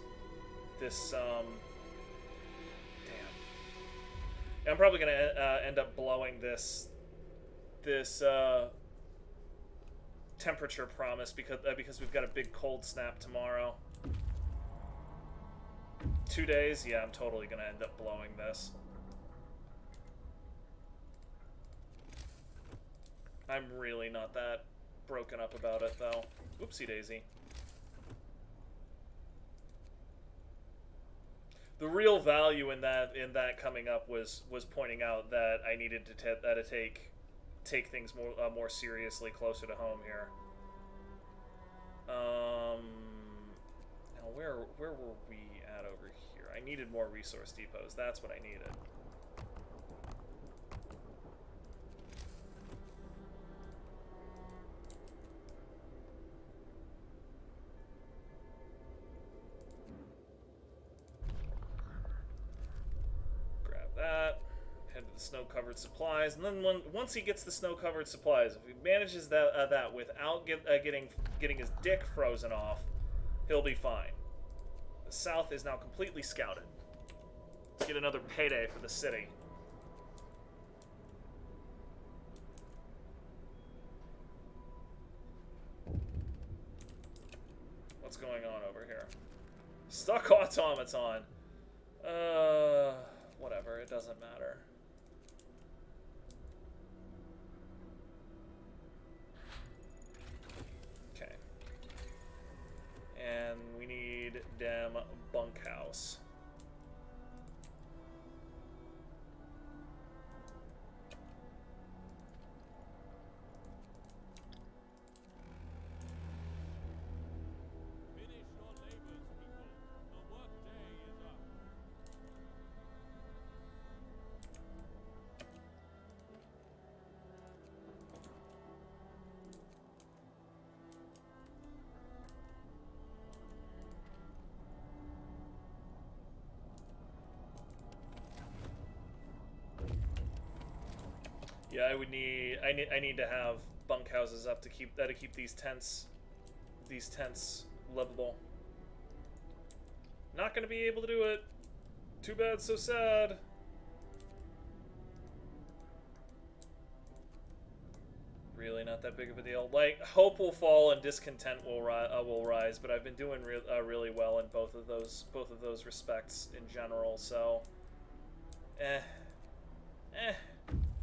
damn. I'm probably gonna end up blowing this temperature promise because we've got a big cold snap tomorrow. 2 days? Yeah, I'm totally gonna end up blowing this. I'm really not that broken up about it, though. Oopsie daisy. The real value in that coming up was pointing out that I needed to take things more seriously closer to home here. Now where were we at over here? I needed more resource depots. That's what I needed. That, head to the snow-covered supplies, and then once he gets the snow-covered supplies, if he manages that without getting his dick frozen off, he'll be fine. The south is now completely scouted. Let's get another payday for the city. What's going on over here? Stuck automaton. Whatever, it doesn't matter. Okay. And we need damn bunkhouse. Finish your labors, people. The work day is up. Yeah, I need to have bunkhouses up to keep these tents livable. Not gonna be able to do it. Too bad, so sad. Really not that big of a deal. Like, hope will fall and discontent will rise, but I've been doing really well in both of those respects in general. So,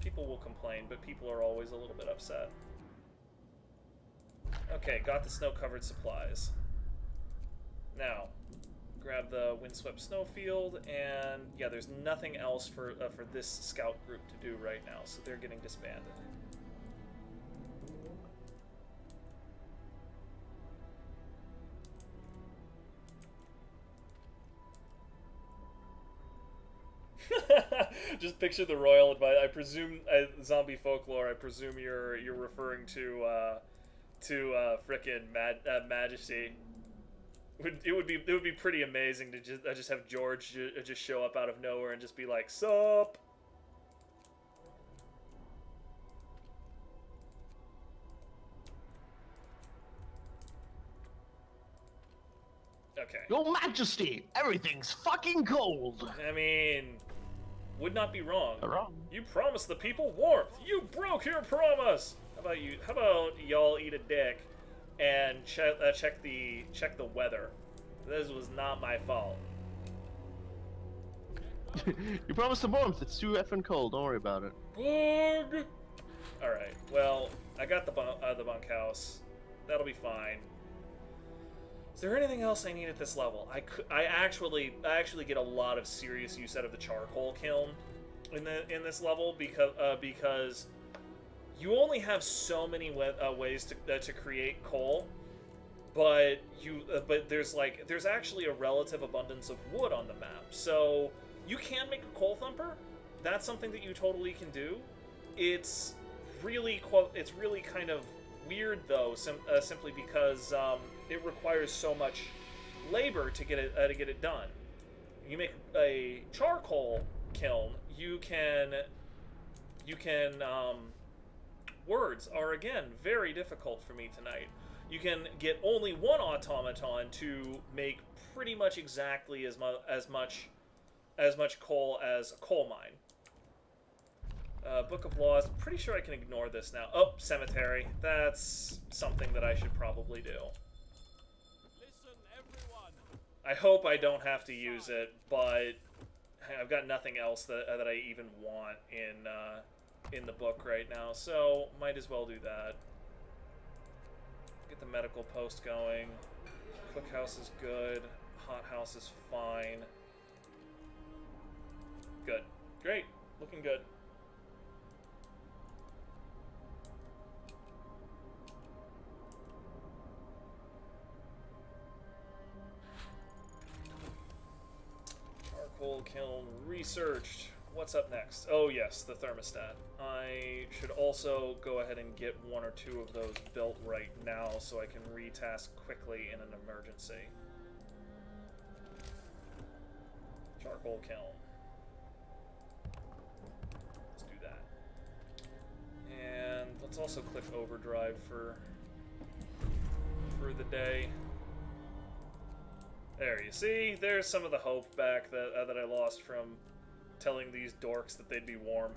people will complain, but people are always a little bit upset. Okay, got the snow-covered supplies. Now, grab the windswept snowfield, and yeah, there's nothing else for this scout group to do right now, so they're getting disbanded. Just picture the royal advice. I presume zombie folklore. I presume you're referring to frickin' Majesty. It would be pretty amazing to just have George just show up out of nowhere and just be like, "Sup?" Okay. Your Majesty, everything's fucking cold. I mean, Would not be wrong. Wrong. You promised the people warmth. You broke your promise. How about y'all eat a dick and check the weather? This was not my fault. You promised the warmth. It's too effing cold. Don't worry about it. Bug. All right. Well, I got the bunkhouse. That'll be fine. Is there anything else I need at this level? I actually get a lot of serious use out of the charcoal kiln in this level because you only have so many ways to create coal, but there's actually a relative abundance of wood on the map, so you can make a coal thumper. That's something that you totally can do. It's really kind of weird though, simply because it requires so much labor to get it done. You make a charcoal kiln. You can words are again very difficult for me tonight. You can get only one automaton to make pretty much exactly as much coal as a coal mine. Book of Laws. Pretty sure I can ignore this now. Oh, cemetery. That's something that I should probably do. Listen, everyone. I hope I don't have to use it, but I've got nothing else that I even want in the book right now, so might as well do that. Get the medical post going. Cookhouse is good. Hothouse is fine. Good. Great. Looking good. Charcoal kiln researched. What's up next? Oh yes, the thermostat. I should also go ahead and get one or two of those built right now so I can retask quickly in an emergency. Charcoal kiln. Let's do that. And let's also click overdrive for the day. There, you see? There's some of the hope back that I lost from telling these dorks that they'd be warm.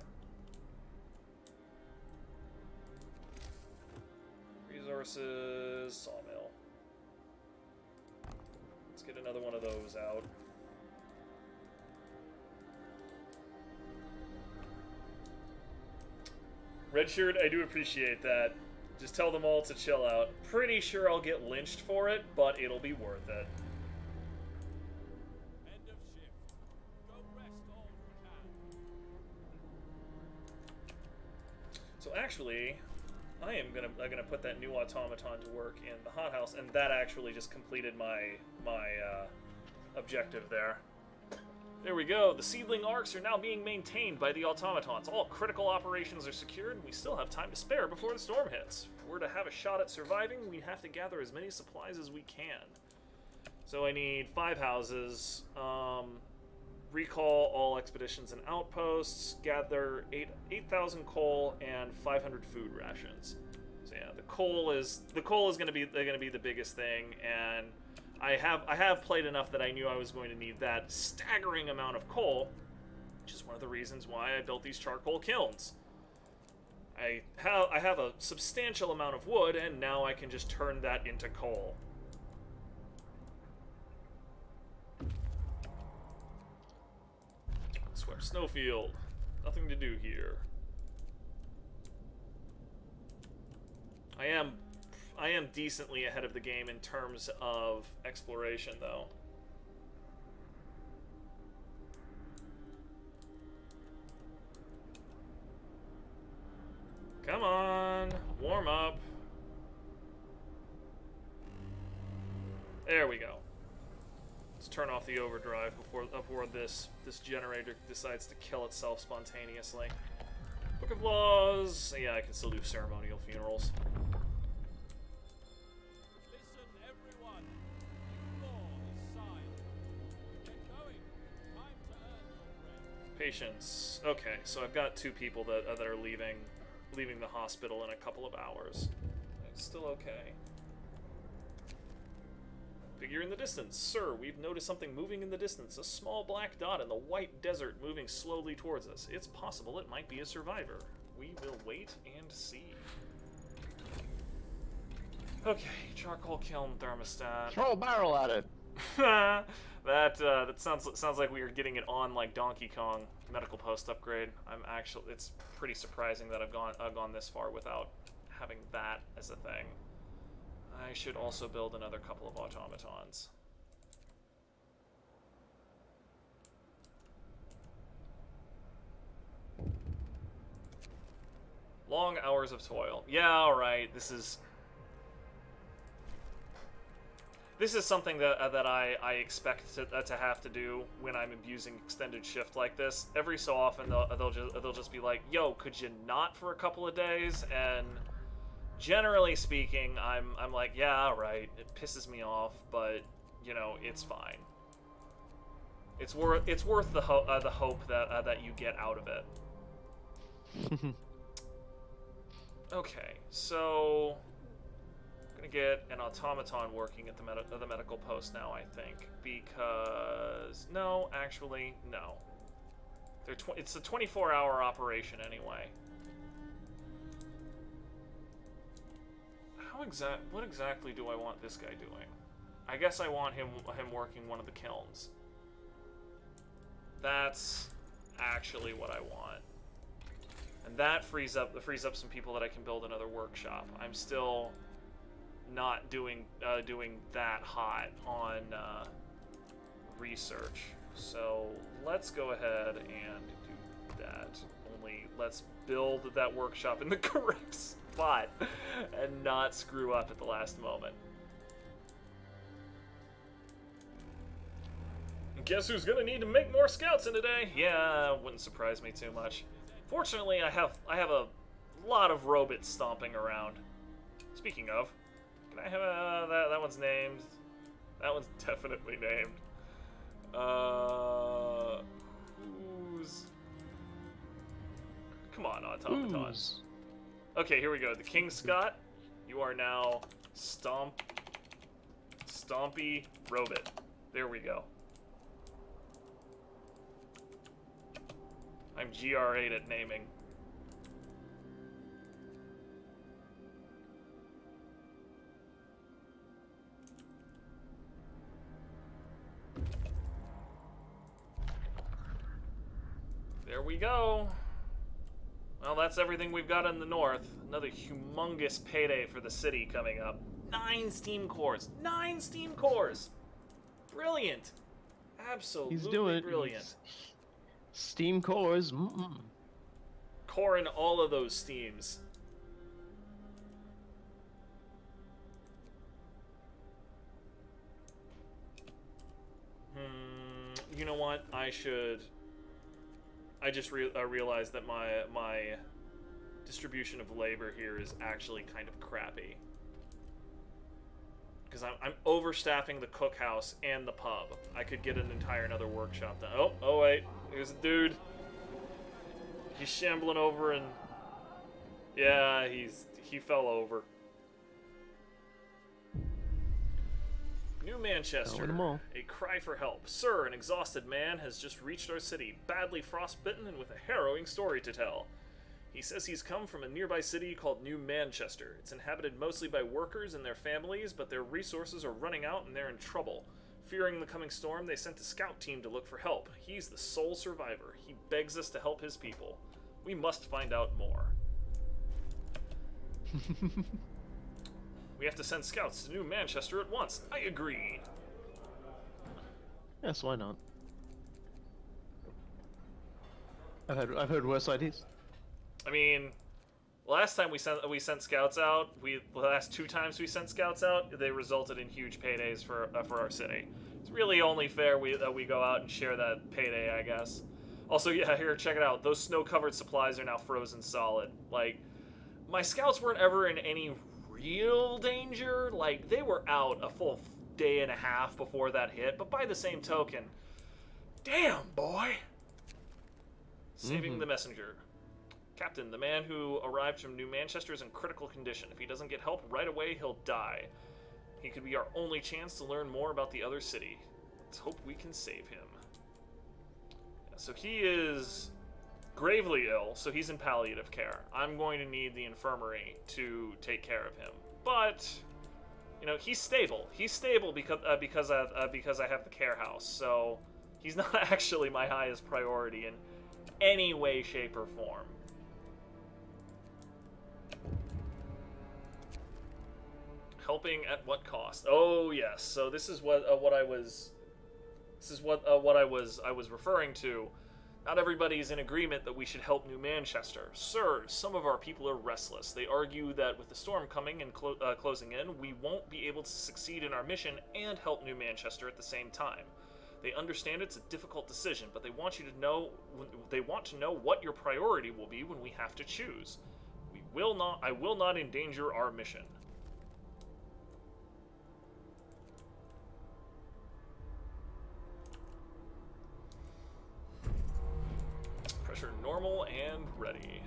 Resources, sawmill. Let's get another one of those out. Redshirt, I do appreciate that. Just tell them all to chill out. Pretty sure I'll get lynched for it, but it'll be worth it. End of shift. Go rest all you can. So actually, I am gonna put that new automaton to work in the hothouse, and that actually just completed my objective there. There we go. The seedling arcs are now being maintained by the automatons. All critical operations are secured, and we still have time to spare before the storm hits. If we're to have a shot at surviving, we have to gather as many supplies as we can. So I need 5 houses. Recall all expeditions and outposts. Gather 8,000 coal and 500 food rations. So yeah, the coal is going to be the biggest thing, and I have played enough that I knew I was going to need that staggering amount of coal, which is one of the reasons why I built these charcoal kilns. I have a substantial amount of wood, and now I can just turn that into coal. Swept snowfield. Nothing to do here. I am decently ahead of the game in terms of exploration, though. Come on, warm up. There we go. Let's turn off the overdrive before this generator decides to kill itself spontaneously. Book of Laws. Yeah, I can still do ceremonial funerals. Listen, everyone. New law is signed. Get going. Time to earn your bread. Patience. Okay, so I've got 2 people that are leaving the hospital in a couple of hours. It's still okay. Figure in the distance. Sir, we've noticed something moving in the distance. A small black dot in the white desert moving slowly towards us. It's possible it might be a survivor. We will wait and see. Okay, charcoal kiln thermostat. Throw a barrel at it. that sounds like we are getting it on like Donkey Kong. Medical post upgrade. It's pretty surprising that I've gone this far without having that as a thing. I should also build another couple of automatons. Long hours of toil. Yeah, alright, this is something that I expect to have to do when I'm using extended shift like this. Every so often they'll just be like, "Yo, could you not for a couple of days?" And generally speaking, I'm like, "Yeah, all right." It pisses me off, but you know, it's fine. It's worth the hope that you get out of it. Okay, so I'm gonna get an automaton working at the medical post now, I think, because no, actually, no. It's a 24-hour operation anyway. What exactly do I want this guy doing? I guess I want him working one of the kilns. That's actually what I want. And that frees up some people that I can build another workshop. I'm still not doing that hot on research, so let's go ahead and do that. Only let's build that workshop in the correct spot and not screw up at the last moment. Guess who's gonna need to make more scouts in a day? Yeah, wouldn't surprise me too much. Fortunately, I have a lot of robots stomping around. Speaking of, can I have that one's named? That one's definitely named. Who's? Come on, automatons. Okay, here we go. The King Scott, you are now Stompy Robot. There we go. I'm GR8 at naming. There we go. Well, that's everything we've got in the north. Another humongous payday for the city coming up. 9 steam cores. 9 steam cores. Brilliant. Absolutely brilliant. Steam cores. Core in all of those steams. You know what? I just realized that my distribution of labor here is actually kind of crappy. Because I'm overstaffing the cookhouse and the pub. I could get an entire another workshop done. Oh wait, here's a dude. He's shambling over and yeah, he fell over. New Manchester, a cry for help. Sir, an exhausted man has just reached our city, badly frostbitten and with a harrowing story to tell. He says he's come from a nearby city called New Manchester. It's inhabited mostly by workers and their families, but their resources are running out and they're in trouble. Fearing the coming storm, they sent a scout team to look for help. He's the sole survivor. He begs us to help his people. We must find out more. We have to send scouts to New Manchester at once. I agree. Yes, why not? I've heard worse ideas. I mean, last time we sent scouts out, the last 2 times we sent scouts out, they resulted in huge paydays for our city. It's really only fair that we go out and share that payday, I guess. Also, yeah, here, check it out. Those snow-covered supplies are now frozen solid. Like, my scouts weren't ever in any real danger. Like, they were out a full day and a half before that hit, but by the same token, damn, boy. Saving the messenger. Captain, the man who arrived from New Manchester is in critical condition. If he doesn't get help right away, he'll die. He could be our only chance to learn more about the other city. Let's hope we can save him. Yeah, so he is gravely ill, so he's in palliative care. I'm going to need the infirmary to take care of him. But, you know, he's stable. He's stable because I have the care house, so he's not actually my highest priority in any way, shape, or form. Helping at what cost? Oh yes. So this is what I was. This is what I was referring to. Not everybody is in agreement that we should help New Manchester. Sir, some of our people are restless. They argue that with the storm coming and closing in, we won't be able to succeed in our mission and help New Manchester at the same time. They understand it's a difficult decision, but they want you to know. They want to know what your priority will be when we have to choose. I will not endanger our mission. Pressure normal and ready.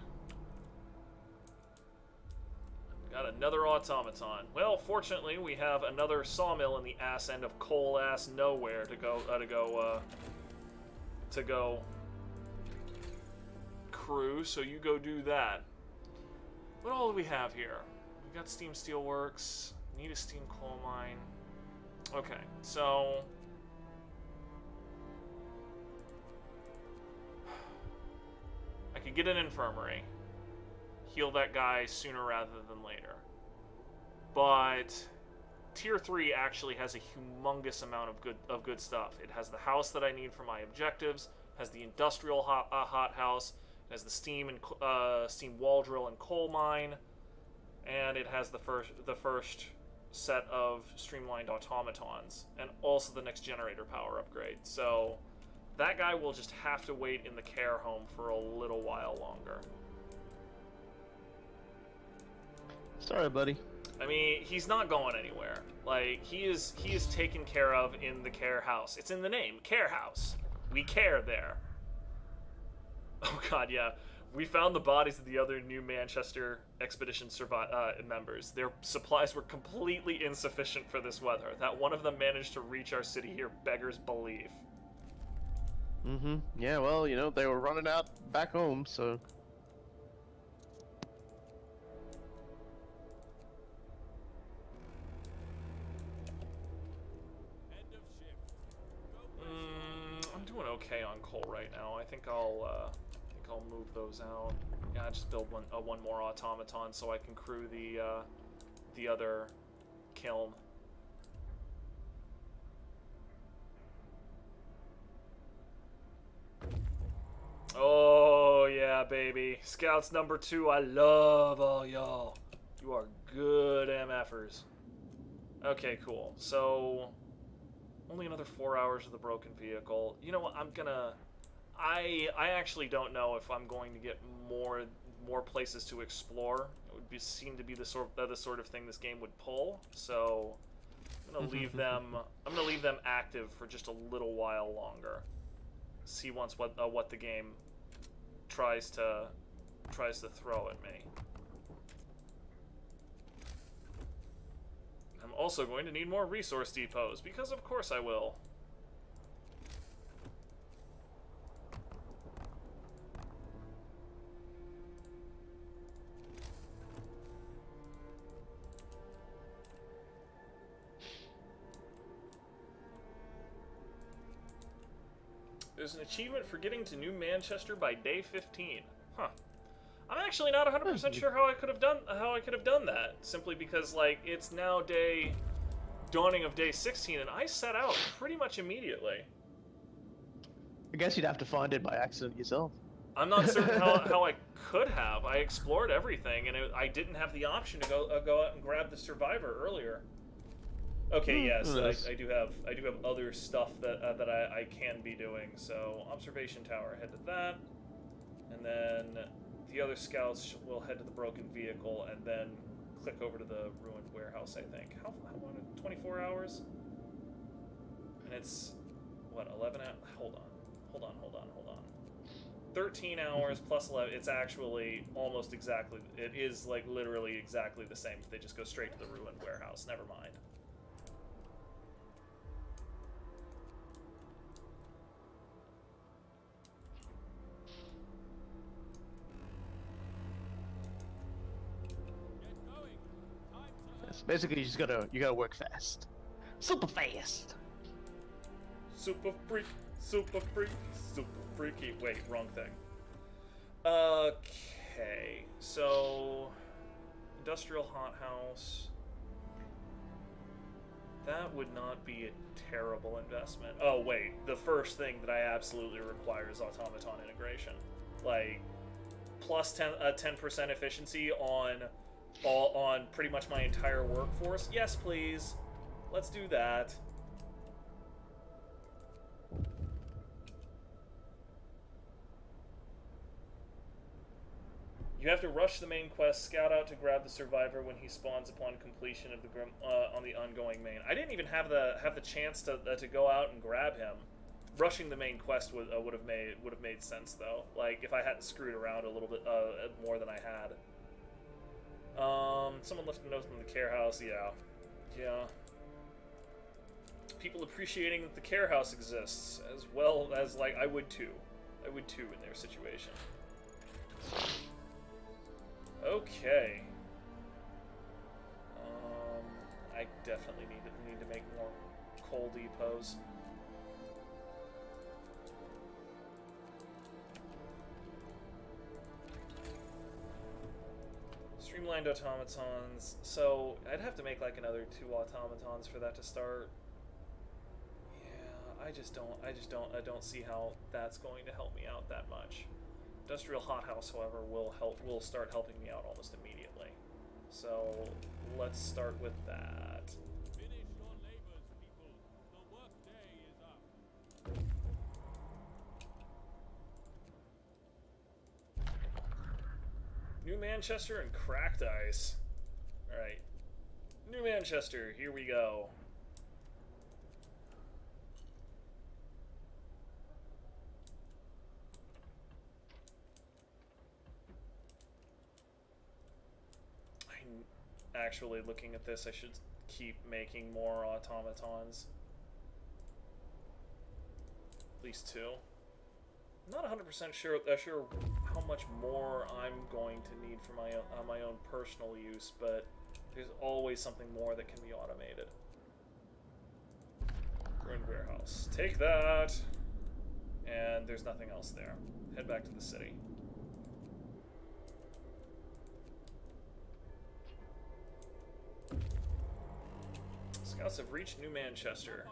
Got another automaton. Well, fortunately, we have another sawmill in the ass end of coal ass nowhere to go crew. So you go do that. What all do we have here? We got steam steelworks. Need a steam coal mine. Okay, so I could get an infirmary, heal that guy sooner rather than later. But Tier 3 actually has a humongous amount of good stuff. It has the house that I need for my objectives, has the industrial hot house, it has the steam wall drill and coal mine, and it has the first set of streamlined automatons, and also the next generator power upgrade. So that guy will just have to wait in the care home for a little while longer. Sorry, buddy. I mean, he's not going anywhere. Like, he is taken care of in the care house. It's in the name, care house. We care there. Oh god, yeah. We found the bodies of the other New Manchester Expedition members. Their supplies were completely insufficient for this weather. That one of them managed to reach our city here beggars belief. Mm-hmm. Yeah, well, you know, they were running out back home, so... End of shift. I'm doing okay on coal right now. I think I'll move those out. Yeah, I just build one more automaton so I can crew the other kiln. Oh yeah, baby. Scouts number 2, I love all y'all. You are good MFers. Okay, cool. So only another 4 hours of the broken vehicle. You know what? I actually don't know if I'm going to get more places to explore. It would seem to be the sort of thing this game would pull. So I'm gonna leave them. I'm gonna leave them active for just a little while longer. See once what the game tries to throw at me. I'm also going to need more resource depots because of course I will. There's an achievement for getting to New Manchester by day 15. Huh. I'm actually not 100% sure how I could have done that. Simply because, like, it's now dawning of day 16, and I set out pretty much immediately. I guess you'd have to find it by accident yourself. I'm not certain how I could have. I explored everything, and I didn't have the option to go out and grab the survivor earlier. Okay, yes, I do have other stuff that I can be doing. So observation tower, head to that, and then the other scouts will head to the broken vehicle, and then click over to the ruined warehouse. I think how long? 24 hours, and it's what 11 hours. Hold on. 13 hours plus 11. It's actually almost exactly. It is like literally exactly the same. They just go straight to the ruined warehouse. Never mind. fast. Basically, you gotta work fast, super fast. Super freak, super freak, super freaky. Wait, wrong thing. Okay, so industrial hothouse. That would not be a terrible investment. Oh wait, the first thing that I absolutely require is automaton integration. Like plus 10% efficiency on pretty much my entire workforce. Yes, please. Let's do that. You have to rush the main quest, scout out to grab the survivor when he spawns upon completion of the on the ongoing main. I didn't even have the chance to go out and grab him. Rushing the main quest would have made sense though. Like if I hadn't screwed around a little bit more than I had. Someone left a note in the care house. Yeah. People appreciating that the care house exists, as well as like I would too in their situation. Okay. I definitely need to make more coal depots. Streamlined automatons. So I'd have to make like another 2 automatons for that to start. Yeah, I don't see how that's going to help me out that much. Industrial hothouse, however, will start helping me out almost immediately. So let's start with that. Finish your labors, people. The work day is up. New Manchester and cracked ice. All right, New Manchester. Here we go. Actually, looking at this, I should keep making more automatons. At least 2. I'm not 100% sure how much more I'm going to need for my own personal use, but there's always something more that can be automated. Ruined warehouse. Take that! And there's nothing else there. Head back to the city. Scouts have reached New Manchester.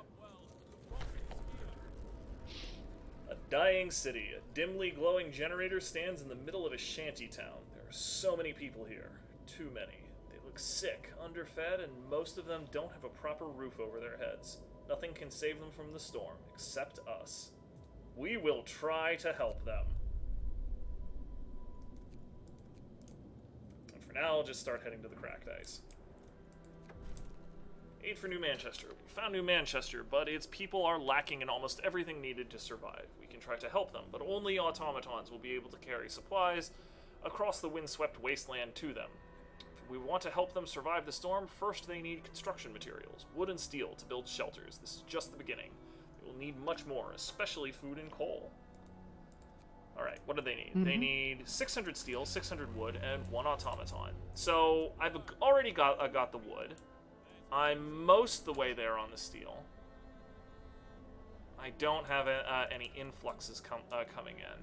A dying city. A dimly glowing generator stands in the middle of a shanty town. There are so many people here. Too many. They look sick, underfed, and most of them don't have a proper roof over their heads. Nothing can save them from the storm, except us. We will try to help them. And for now, I'll just start heading to the cracked ice. Aid for New Manchester. We found New Manchester, but its people are lacking in almost everything needed to survive. We can try to help them, but only automatons will be able to carry supplies across the windswept wasteland to them. If we want to help them survive the storm, first they need construction materials, wood and steel, to build shelters. This is just the beginning. They will need much more, especially food and coal. Alright, what do they need? They need 600 steel, 600 wood, and 1 automaton. So, I've already got the wood. I'm most the way there on the steel. I don't have any influxes coming in.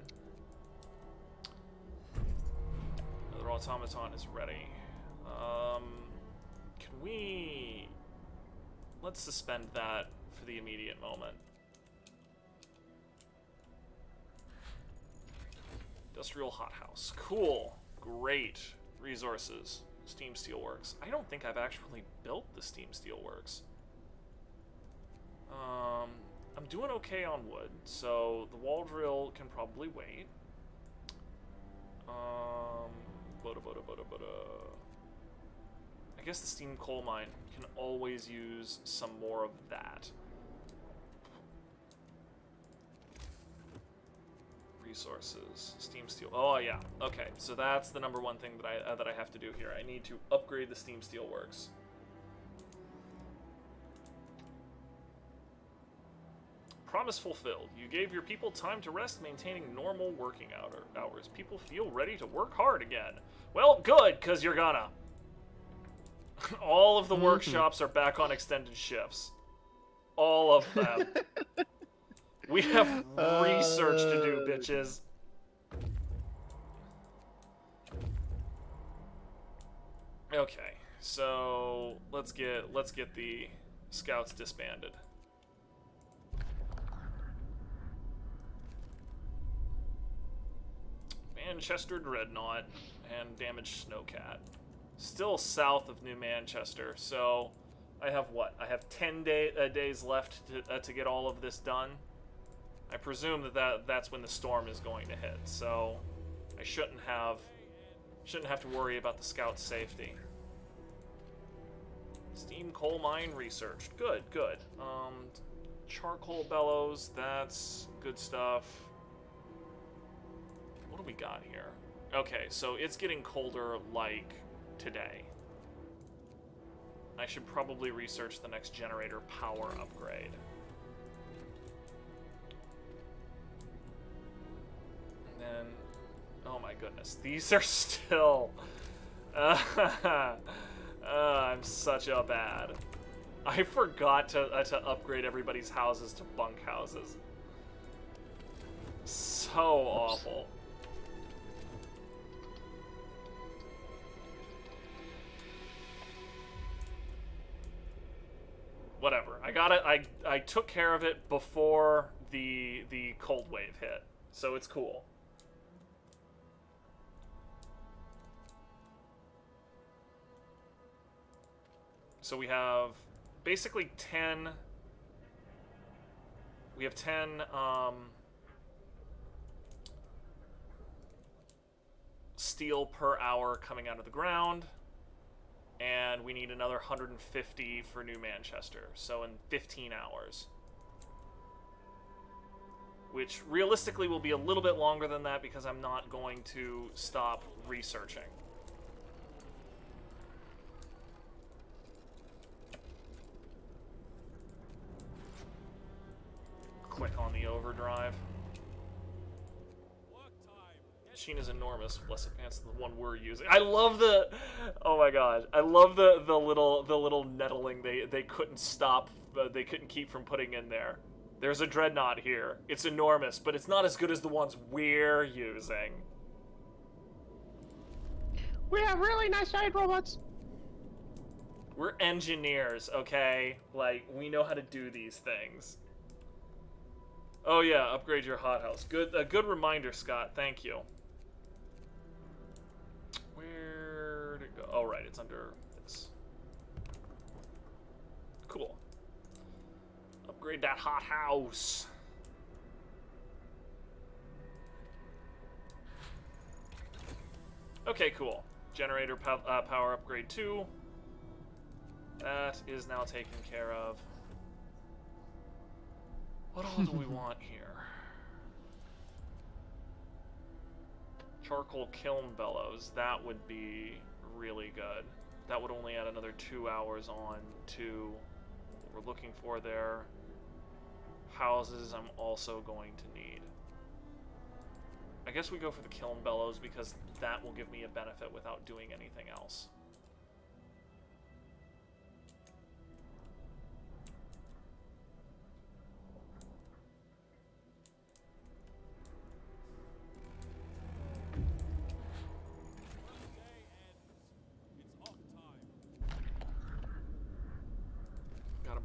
Another automaton is ready. Can we... Let's suspend that for the immediate moment. Industrial hothouse. Cool. Great resources. Steam Steelworks. I don't think I've actually built the Steam Steelworks. I'm doing okay on wood, so the wall drill can probably wait. I guess the steam coal mine can always use some more of that. Resources, steam steel. Oh yeah, okay. So that's the #1 thing that I have to do here. I need to upgrade the Steam Steelworks. Promise fulfilled. You gave your people time to rest, maintaining normal working hours. People feel ready to work hard again. Well, good, because you're gonna. All of the workshops are back on extended shifts. All of them. We have research to do, bitches. Okay, so let's get the scouts disbanded. Manchester Dreadnought and damaged Snowcat. Still south of New Manchester, so I have what? I have 10 days left to get all of this done. I presume that's when the storm is going to hit, so I shouldn't have to worry about the scout's safety. Steam coal mine researched. Good, good. Charcoal bellows, that's good stuff. What do we got here? Okay, so it's getting colder like today. I should probably research the next generator power upgrade. And then, oh my goodness, these are still... I'm such a bad. I forgot to upgrade everybody's houses to bunk houses. So awful. Whatever. I got it. I took care of it before the cold wave hit, so it's cool. So we have basically 10. We have 10 steel per hour coming out of the ground. And we need another 150 for New Manchester, so in 15 hours. Which realistically will be a little bit longer than that because I'm not going to stop researching. Click on the overdrive. Machine is enormous, less advanced than the one we're using. I love the, oh my gosh, I love the little nettling they couldn't stop, they couldn't keep from putting in there. There's a dreadnought here. It's enormous, but it's not as good as the ones we're using. We have really nice giant robots. We're engineers, okay? Like, we know how to do these things. Oh yeah, upgrade your hothouse. Good, a good reminder, Scott. Thank you. Where to go? Oh, right, it's under this. Cool. Upgrade that hothouse. Okay, cool. Generator power upgrade 2. That is now taken care of. What all do we want here? Charcoal kiln bellows. That would be really good. That would only add another 2 hours on to what we're looking for there. Houses I'm also going to need. I guess we go for the kiln bellows because that will give me a benefit without doing anything else.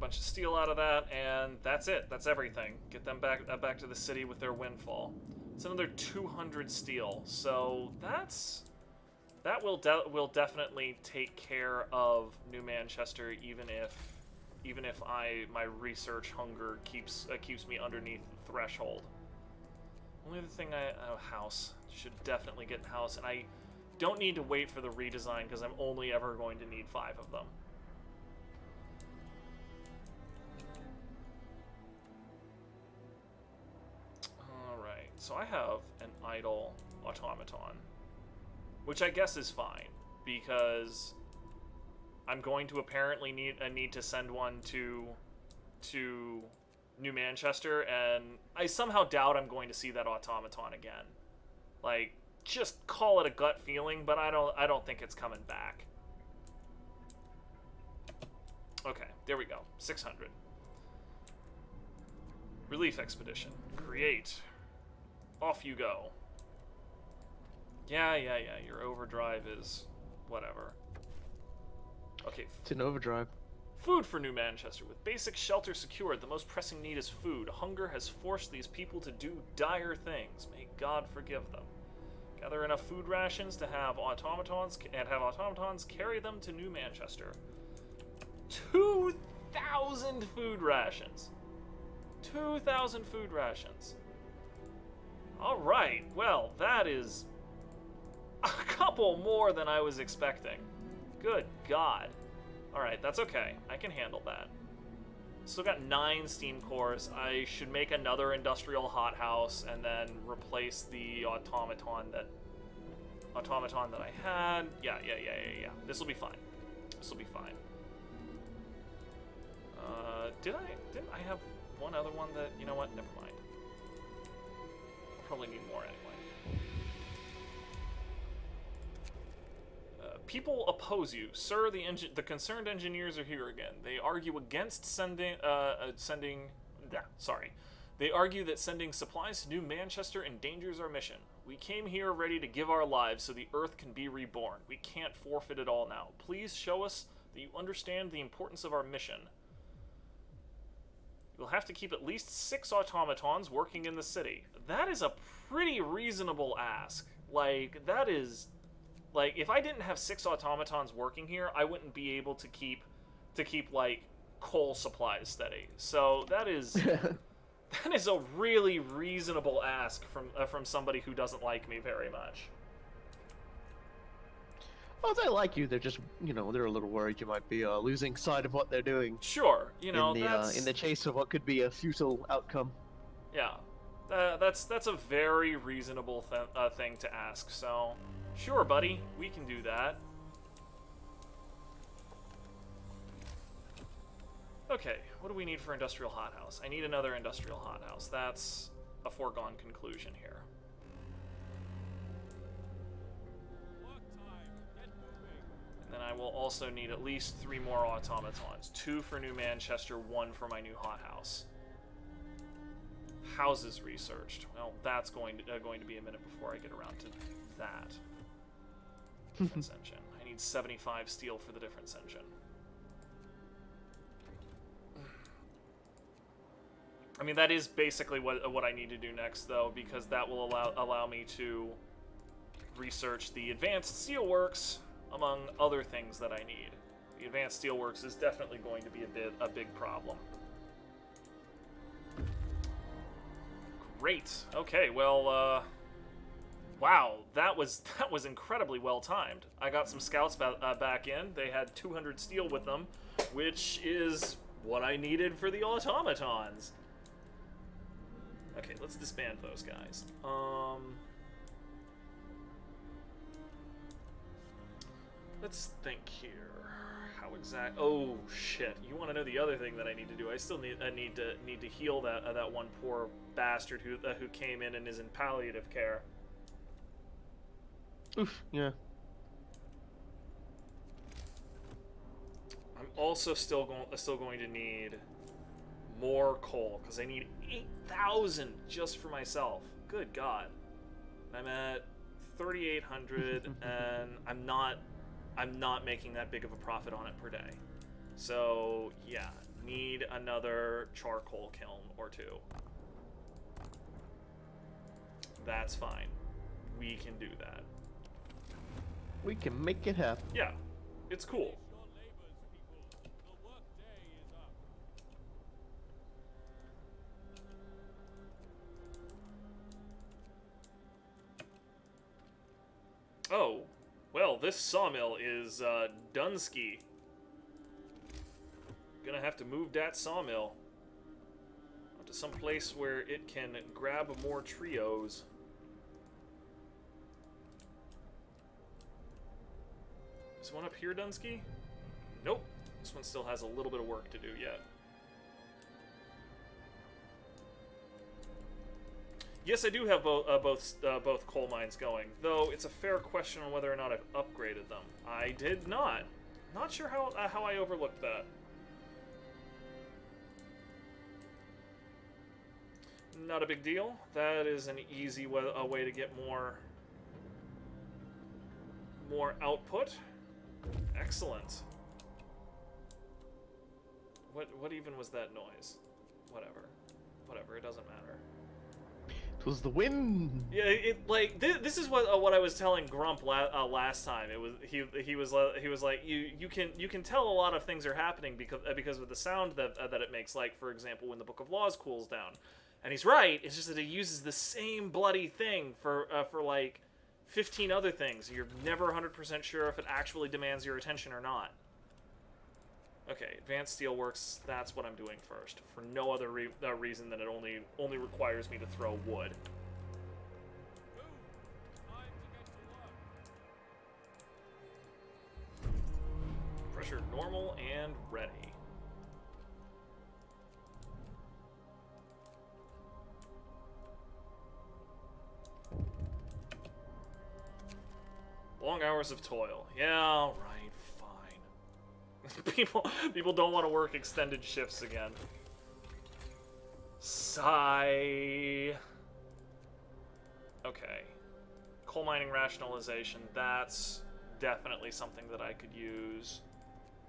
Bunch of steel out of that, and that's it. That's everything. Get them back to the city with their windfall. It's another 200 steel, so that will definitely take care of New Manchester, even if my research hunger keeps me underneath the threshold. Only other thing house should definitely get house, and I don't need to wait for the redesign because I'm only ever going to need 5 of them. So I have an idle automaton, which I guess is fine, because I'm going to apparently need to send one to New Manchester, and I somehow doubt I'm going to see that automaton again. Like, just call it a gut feeling, but I don't think it's coming back. Okay, there we go. 600. Relief expedition. Create. Off you go. Yeah. Your overdrive is whatever. Okay. It's an overdrive. Food for New Manchester. With basic shelter secured, the most pressing need is food. Hunger has forced these people to do dire things. May God forgive them. Gather enough food rations to have automatons carry them to New Manchester. 2,000 food rations. 2,000 food rations. All right. Well, that is a couple more than I was expecting. Good God. Alright, that's okay. I can handle that. Still got 9 steam cores. I should make another industrial hothouse and then replace the automaton that I had. Yeah. This will be fine. This will be fine. Didn't I have one other one that, you know what? Never mind. I'll probably need more anyway. People oppose you, sir. The concerned engineers are here again. They argue against They argue that sending supplies to New Manchester endangers our mission. We came here ready to give our lives so the Earth can be reborn. We can't forfeit it all now. Please show us that you understand the importance of our mission. You'll have to keep at least 6 automatons working in the city. That is a pretty reasonable ask. Like, that is... Like, if I didn't have 6 automatons working here, I wouldn't be able to keep like, coal supplies steady. So that is that is a really reasonable ask from somebody who doesn't like me very much. Well, they like you. They're just, you know, they're a little worried you might be losing sight of what they're doing. Sure, you know, in the chase of what could be a futile outcome. Yeah, that's a very reasonable thing to ask. So. Sure, buddy. We can do that. Okay, what do we need for industrial hothouse? I need another industrial hothouse. That's a foregone conclusion here. And then I will also need at least 3 more automatons. 2 for New Manchester, 1 for my new hothouse. Houses researched. Well, that's going to be a minute before I get around to that. Difference engine. I need 75 steel for the difference engine. I mean, that is basically what I need to do next, though, because that will allow me to research the advanced steelworks, among other things that I need. The advanced steelworks is definitely going to be a big problem. Great. Okay. Well. Wow, that was incredibly well timed. I got some scouts back in. They had 200 steel with them, which is what I needed for the automatons. Okay, let's disband those guys. Let's think here. How exact? Oh shit! You want to know the other thing that I need to do? I still need to heal that one poor bastard who came in and is in palliative care. Oof, yeah. I'm also still going to need more coal because I need 8,000 just for myself. Good God. I'm at 3,800 and I'm not making that big of a profit on it per day. So, yeah, need another charcoal kiln or 2. That's fine. We can do that. We can make it happen. Yeah, it's cool. Oh, well, this sawmill is Dunsky. Gonna have to move that sawmill to some place where it can grab more trios. This one up here, Dunsky? Nope. This one still has a little bit of work to do yet. Yes, I do have both coal mines going, though it's a fair question on whether or not I've upgraded them. I did not. Not sure how I overlooked that. Not a big deal. That is an easy way, a way to get more output. Excellent. What even was that noise? Whatever, it doesn't matter. It was the wind. Yeah, this is what I was telling Grump last time. It was he was like you can tell a lot of things are happening because of the sound that it makes. Like, for example, when the Book of Laws cools down, and he's right. It's just that it uses the same bloody thing for like 15 other things. You're never 100% sure if it actually demands your attention or not. Okay, Advanced Steelworks, that's what I'm doing first, for no other reason than it only requires me to throw wood. Boom! Time to get to work. Pressure normal and ready. Long hours of toil. Yeah, all right. People don't want to work extended shifts again. Sigh. Okay. Coal mining rationalization. That's definitely something that I could use.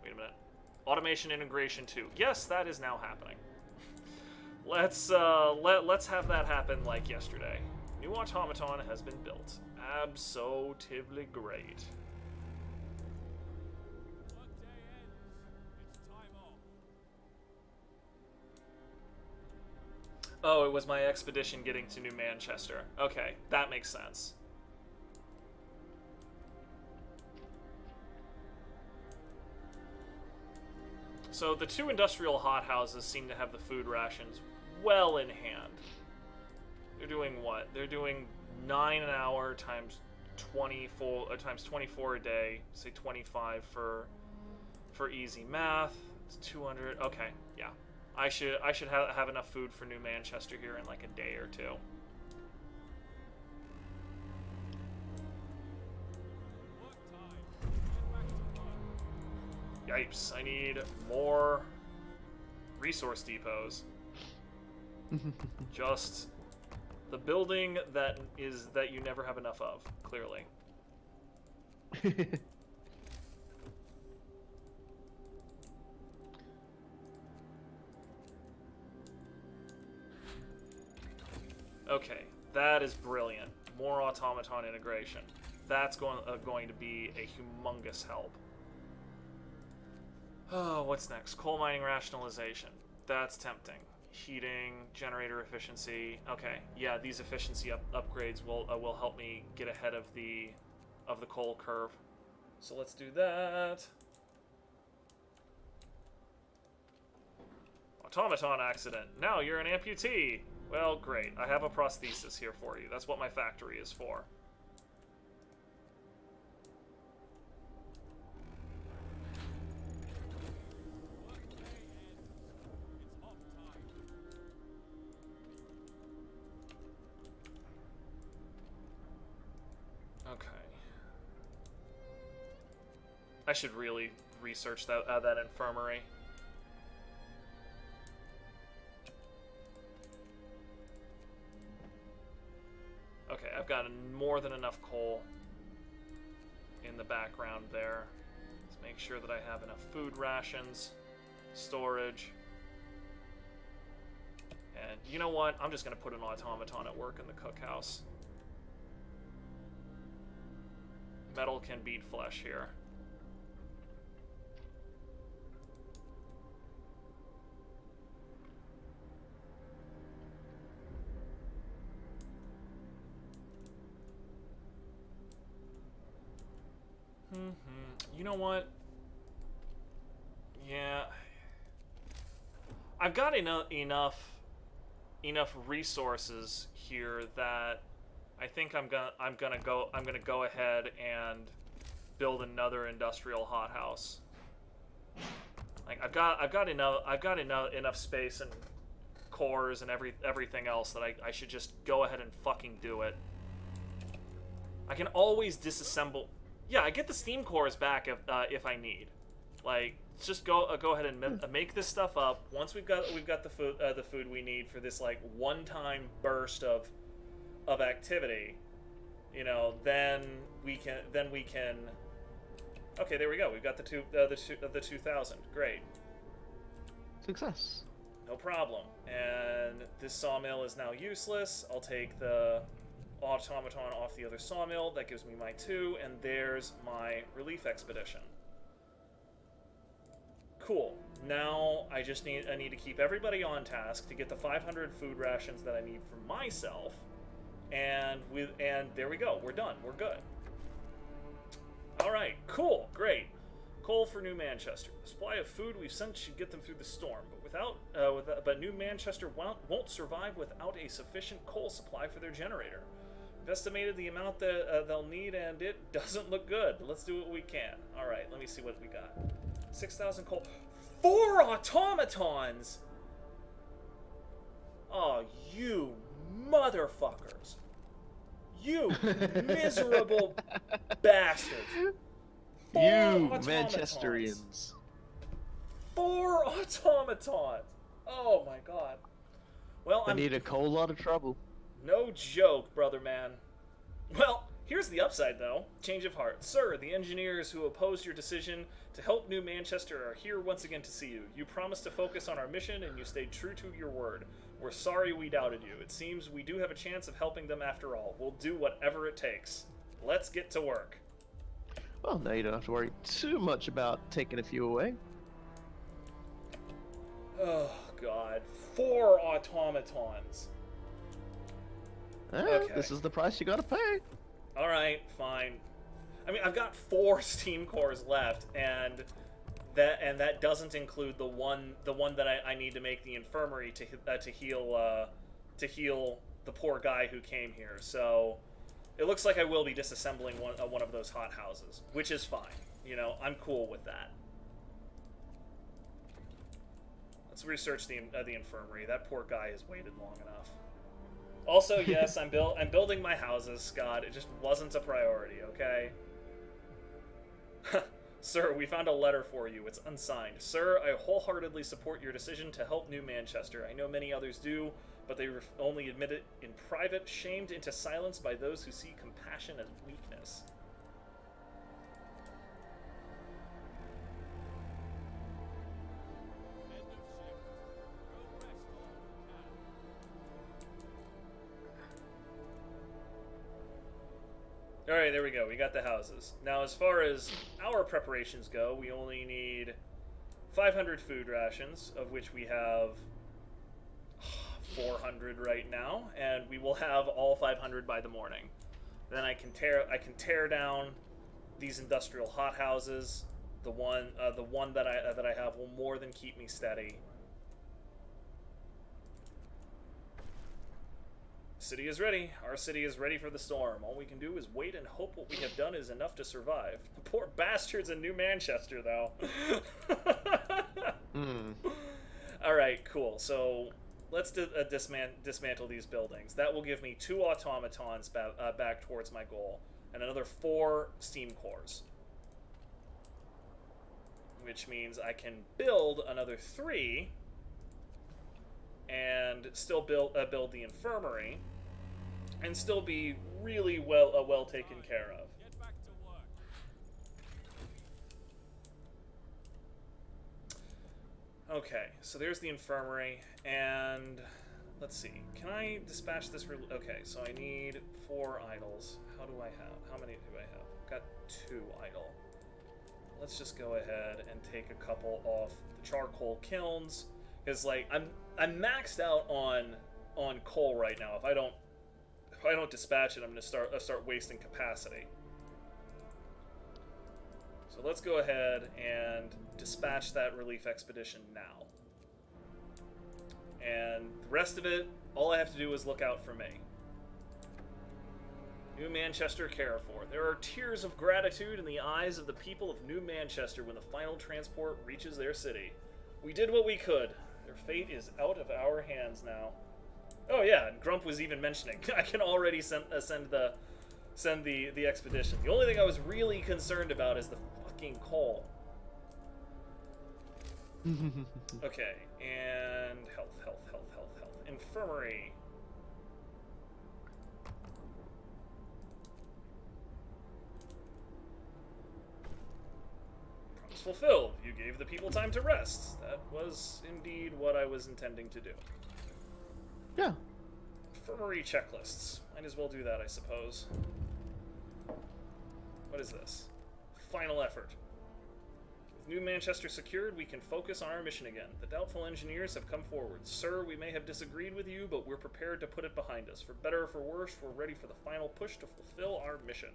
Wait a minute. Automation integration too. Yes, that is now happening. Let's have that happen like yesterday. New automaton has been built. Absolutely great. Oh, it was my expedition getting to New Manchester. Okay, that makes sense. So the two industrial hothouses seem to have the food rations well in hand. They're doing what? They're doing 9 an hour times 24 a day. Say 25 for easy math. It's 200. Okay, yeah. I should have enough food for New Manchester here in like a day or two. Yipes, I need more resource depots. Just the building that you never have enough of, clearly. Okay, that is brilliant. More automaton integration. That's going to be a humongous help. Oh, what's next? Coal mining rationalization. That's tempting. Heating, generator efficiency. Okay, yeah, these efficiency upgrades will help me get ahead of the coal curve. So let's do that. Automaton accident. Now you're an amputee. Well, great. I have a prosthesis here for you. That's what my factory is for. Okay. I should really research that infirmary. Okay, I've got more than enough coal in the background there. Let's make sure that I have enough food rations, storage. And you know what? I'm just going to put an automaton at work in the cookhouse. Metal can beat flesh here. You know what? Yeah, I've got enough resources here that I think I'm gonna go ahead and build another industrial hothouse. Like I've got enough space and cores and everything else that I should just go ahead and fucking do it. I can always disassemble. Yeah, I get the steam cores back if I need. Like, just go ahead and make this stuff up. Once we've got the food we need for this like one-time burst of activity, you know, then we can. Okay, there we go. We've got the 2,000. Great. Success. No problem. And this sawmill is now useless. I'll take the automaton off the other sawmill. That gives me my 2, and there's my relief expedition. Cool. Now I need to keep everybody on task to get the 500 food rations that I need for myself. And there we go. We're done. We're good. All right. Cool. Great. Coal for New Manchester. The supply of food we've sent should get them through the storm, but New Manchester won't survive without a sufficient coal supply for their generator. We've estimated the amount that they'll need, and it doesn't look good. Let's do what we can. All right. Let me see what we got. 6,000 coal. 4 automatons! Oh, you motherfuckers. You miserable bastards. 4 You automatons. Manchesterians. 4 automatons. Oh my god. Well, I need a whole lot of trouble. No joke, brother man. Well, here's the upside, though. Change of heart. Sir, the engineers who opposed your decision to help New Manchester are here once again to see you. You promised to focus on our mission, and you stayed true to your word. We're sorry we doubted you. It seems we do have a chance of helping them after all. We'll do whatever it takes. Let's get to work. Well, now you don't have to worry too much about taking a few away. Oh, God. 4 automatons. Okay. This is the price you gotta pay. All right, fine. I mean, I've got 4 steam cores left, and that doesn't include the one that I need to make the infirmary to heal the poor guy who came here. So it looks like I will be disassembling one of those hot houses, which is fine. You know, I'm cool with that. Let's research the infirmary. That poor guy has waited long enough. Also, yes, I'm building my houses, Scott. It just wasn't a priority, okay? Sir, we found a letter for you. It's unsigned. Sir, I wholeheartedly support your decision to help New Manchester. I know many others do, but they only admit it in private, shamed into silence by those who see compassion as weakness. End of shift. Go rest while you can. Alright, there we go. We got the houses. Now, as far as our preparations go, we only need 500 food rations, of which we have 400 right now, and we will have all 500 by the morning. Then I can tear down these industrial hothouses. The one that I have will more than keep me steady. City is ready. Our city is ready for the storm. All we can do is wait and hope what we have done is enough to survive. The poor bastards in New Manchester, though. Alright, cool. So let's dismantle these buildings. That will give me 2 automatons back towards my goal, and another 4 steam cores. Which means I can build another 3 and still build the infirmary, and still be really well taken care of. Get back to work. Okay, so there's the infirmary, and let's see. Can I dispatch this? Okay, so I need 4 idols. How many do I have? I've got 2 idle. Let's just go ahead and take a couple off the charcoal kilns, because like I'm maxed out on coal right now. If I don't dispatch it, I'm gonna start wasting capacity. So let's go ahead and dispatch that relief expedition now. And the rest of it, all I have to do is look out for me. New Manchester cared for. There are tears of gratitude in the eyes of the people of New Manchester when the final transport reaches their city. We did what we could. Their fate is out of our hands now. Oh yeah, and Grump was even mentioning I can already send the expedition. The only thing I was really concerned about is the fucking coal. Okay, and health. Infirmary. Promise fulfilled. You gave the people time to rest. That was indeed what I was intending to do. Yeah. Infirmary checklists. Might as well do that, I suppose. What is this? Final effort. With New Manchester secured, we can focus on our mission again. The doubtful engineers have come forward. Sir, we may have disagreed with you, but we're prepared to put it behind us. For better or for worse, we're ready for the final push to fulfill our mission.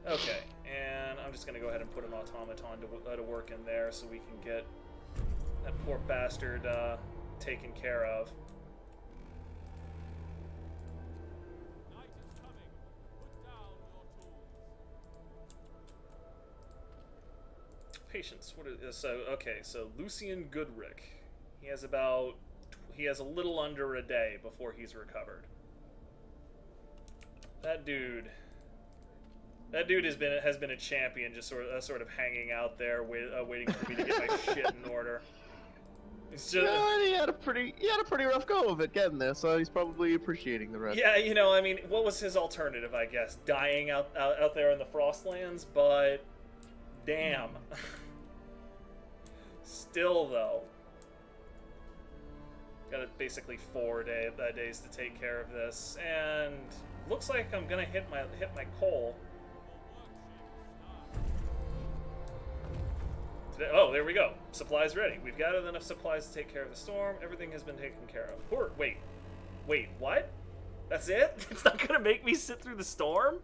Okay, and I'm just going to go ahead and put an automaton to work in there so we can get that poor bastard taken care of. Night is coming. Put down your tools. Patience. What is so? Okay, so Lucian Goodrick. He has a little under a day before he's recovered. That dude has been a champion, just sort of hanging out there, waiting for me to get my shit in order. It's just, Yeah, he had a pretty rough go of it getting there, so he's probably appreciating the rest. yeah, you know, I mean, what was his alternative? I guess dying out there in the Frostlands, but damn. Still though, got basically 4 days to take care of this, and looks like I'm gonna hit my coal. Today, oh, there we go. Supplies ready. We've gathered enough supplies to take care of the storm. Everything has been taken care of. Wait, what? That's it? It's not gonna make me sit through the storm?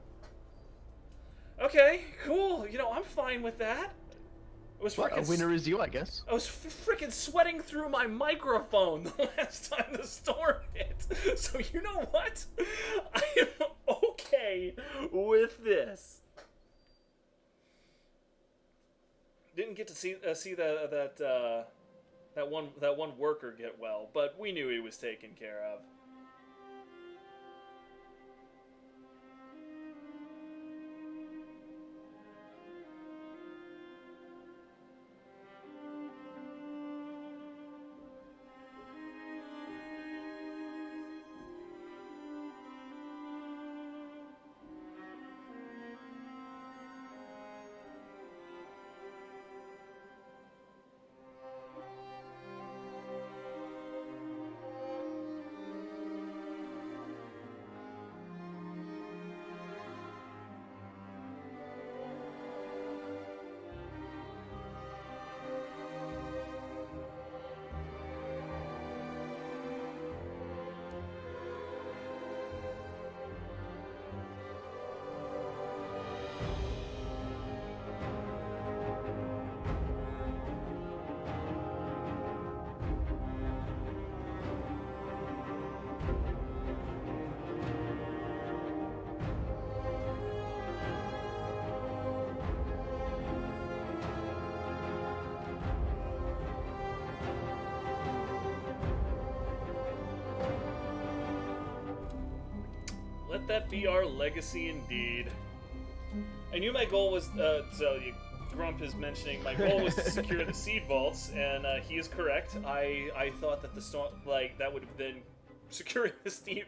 Okay, cool. You know, I'm fine with that. It was Well, a freaking. winner is you, I guess. I was freaking sweating through my microphone the last time the storm hit. So you know what? I am okay with this. Didn't get to see that one worker get well, but we knew he was taken care of. Let that be our legacy indeed. I knew my goal was, Grump is mentioning, my goal was to secure the seed vaults, and he is correct. I thought that the storm, that would have been securing the seed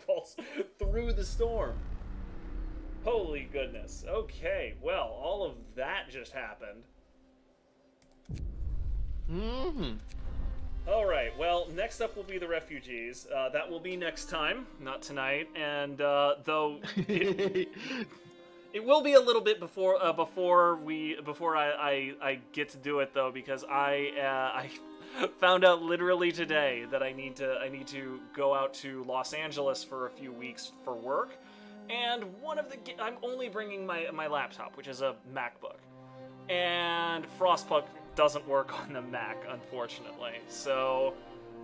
vaults through the storm. Holy goodness. Okay, well, all of that just happened. Mm-hmm. Alright, well, next up will be the refugees. That will be next time, not tonight, and though it will be a little bit before I get to do it though, because I found out literally today that I need to go out to Los Angeles for a few weeks for work, and I'm only bringing my laptop, which is a MacBook, and Frostpunk doesn't work on the Mac, unfortunately. So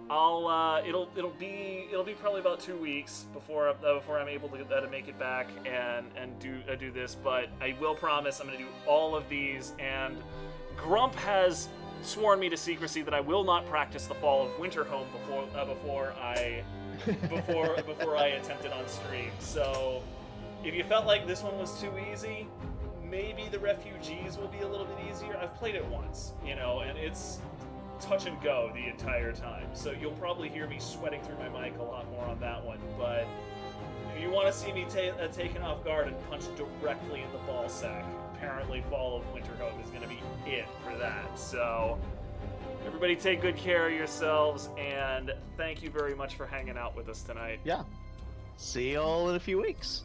it'll be probably about 2 weeks before I'm able to make it back and do this. But I will promise I'm going to do all of these. And Grump has sworn me to secrecy that I will not practice the Fall of Winterhome before I attempt it on stream. So if you felt like this one was too easy, Maybe the refugees will be a little bit easier. I've played it once, you know, and it's touch and go the entire time. So you'll probably hear me sweating through my mic a lot more on that one. But if you want to see me taken off guard and punched directly in the ball sack, apparently Fall of Winterhome is going to be it for that. So everybody take good care of yourselves, and thank you very much for hanging out with us tonight. Yeah. See y'all in a few weeks.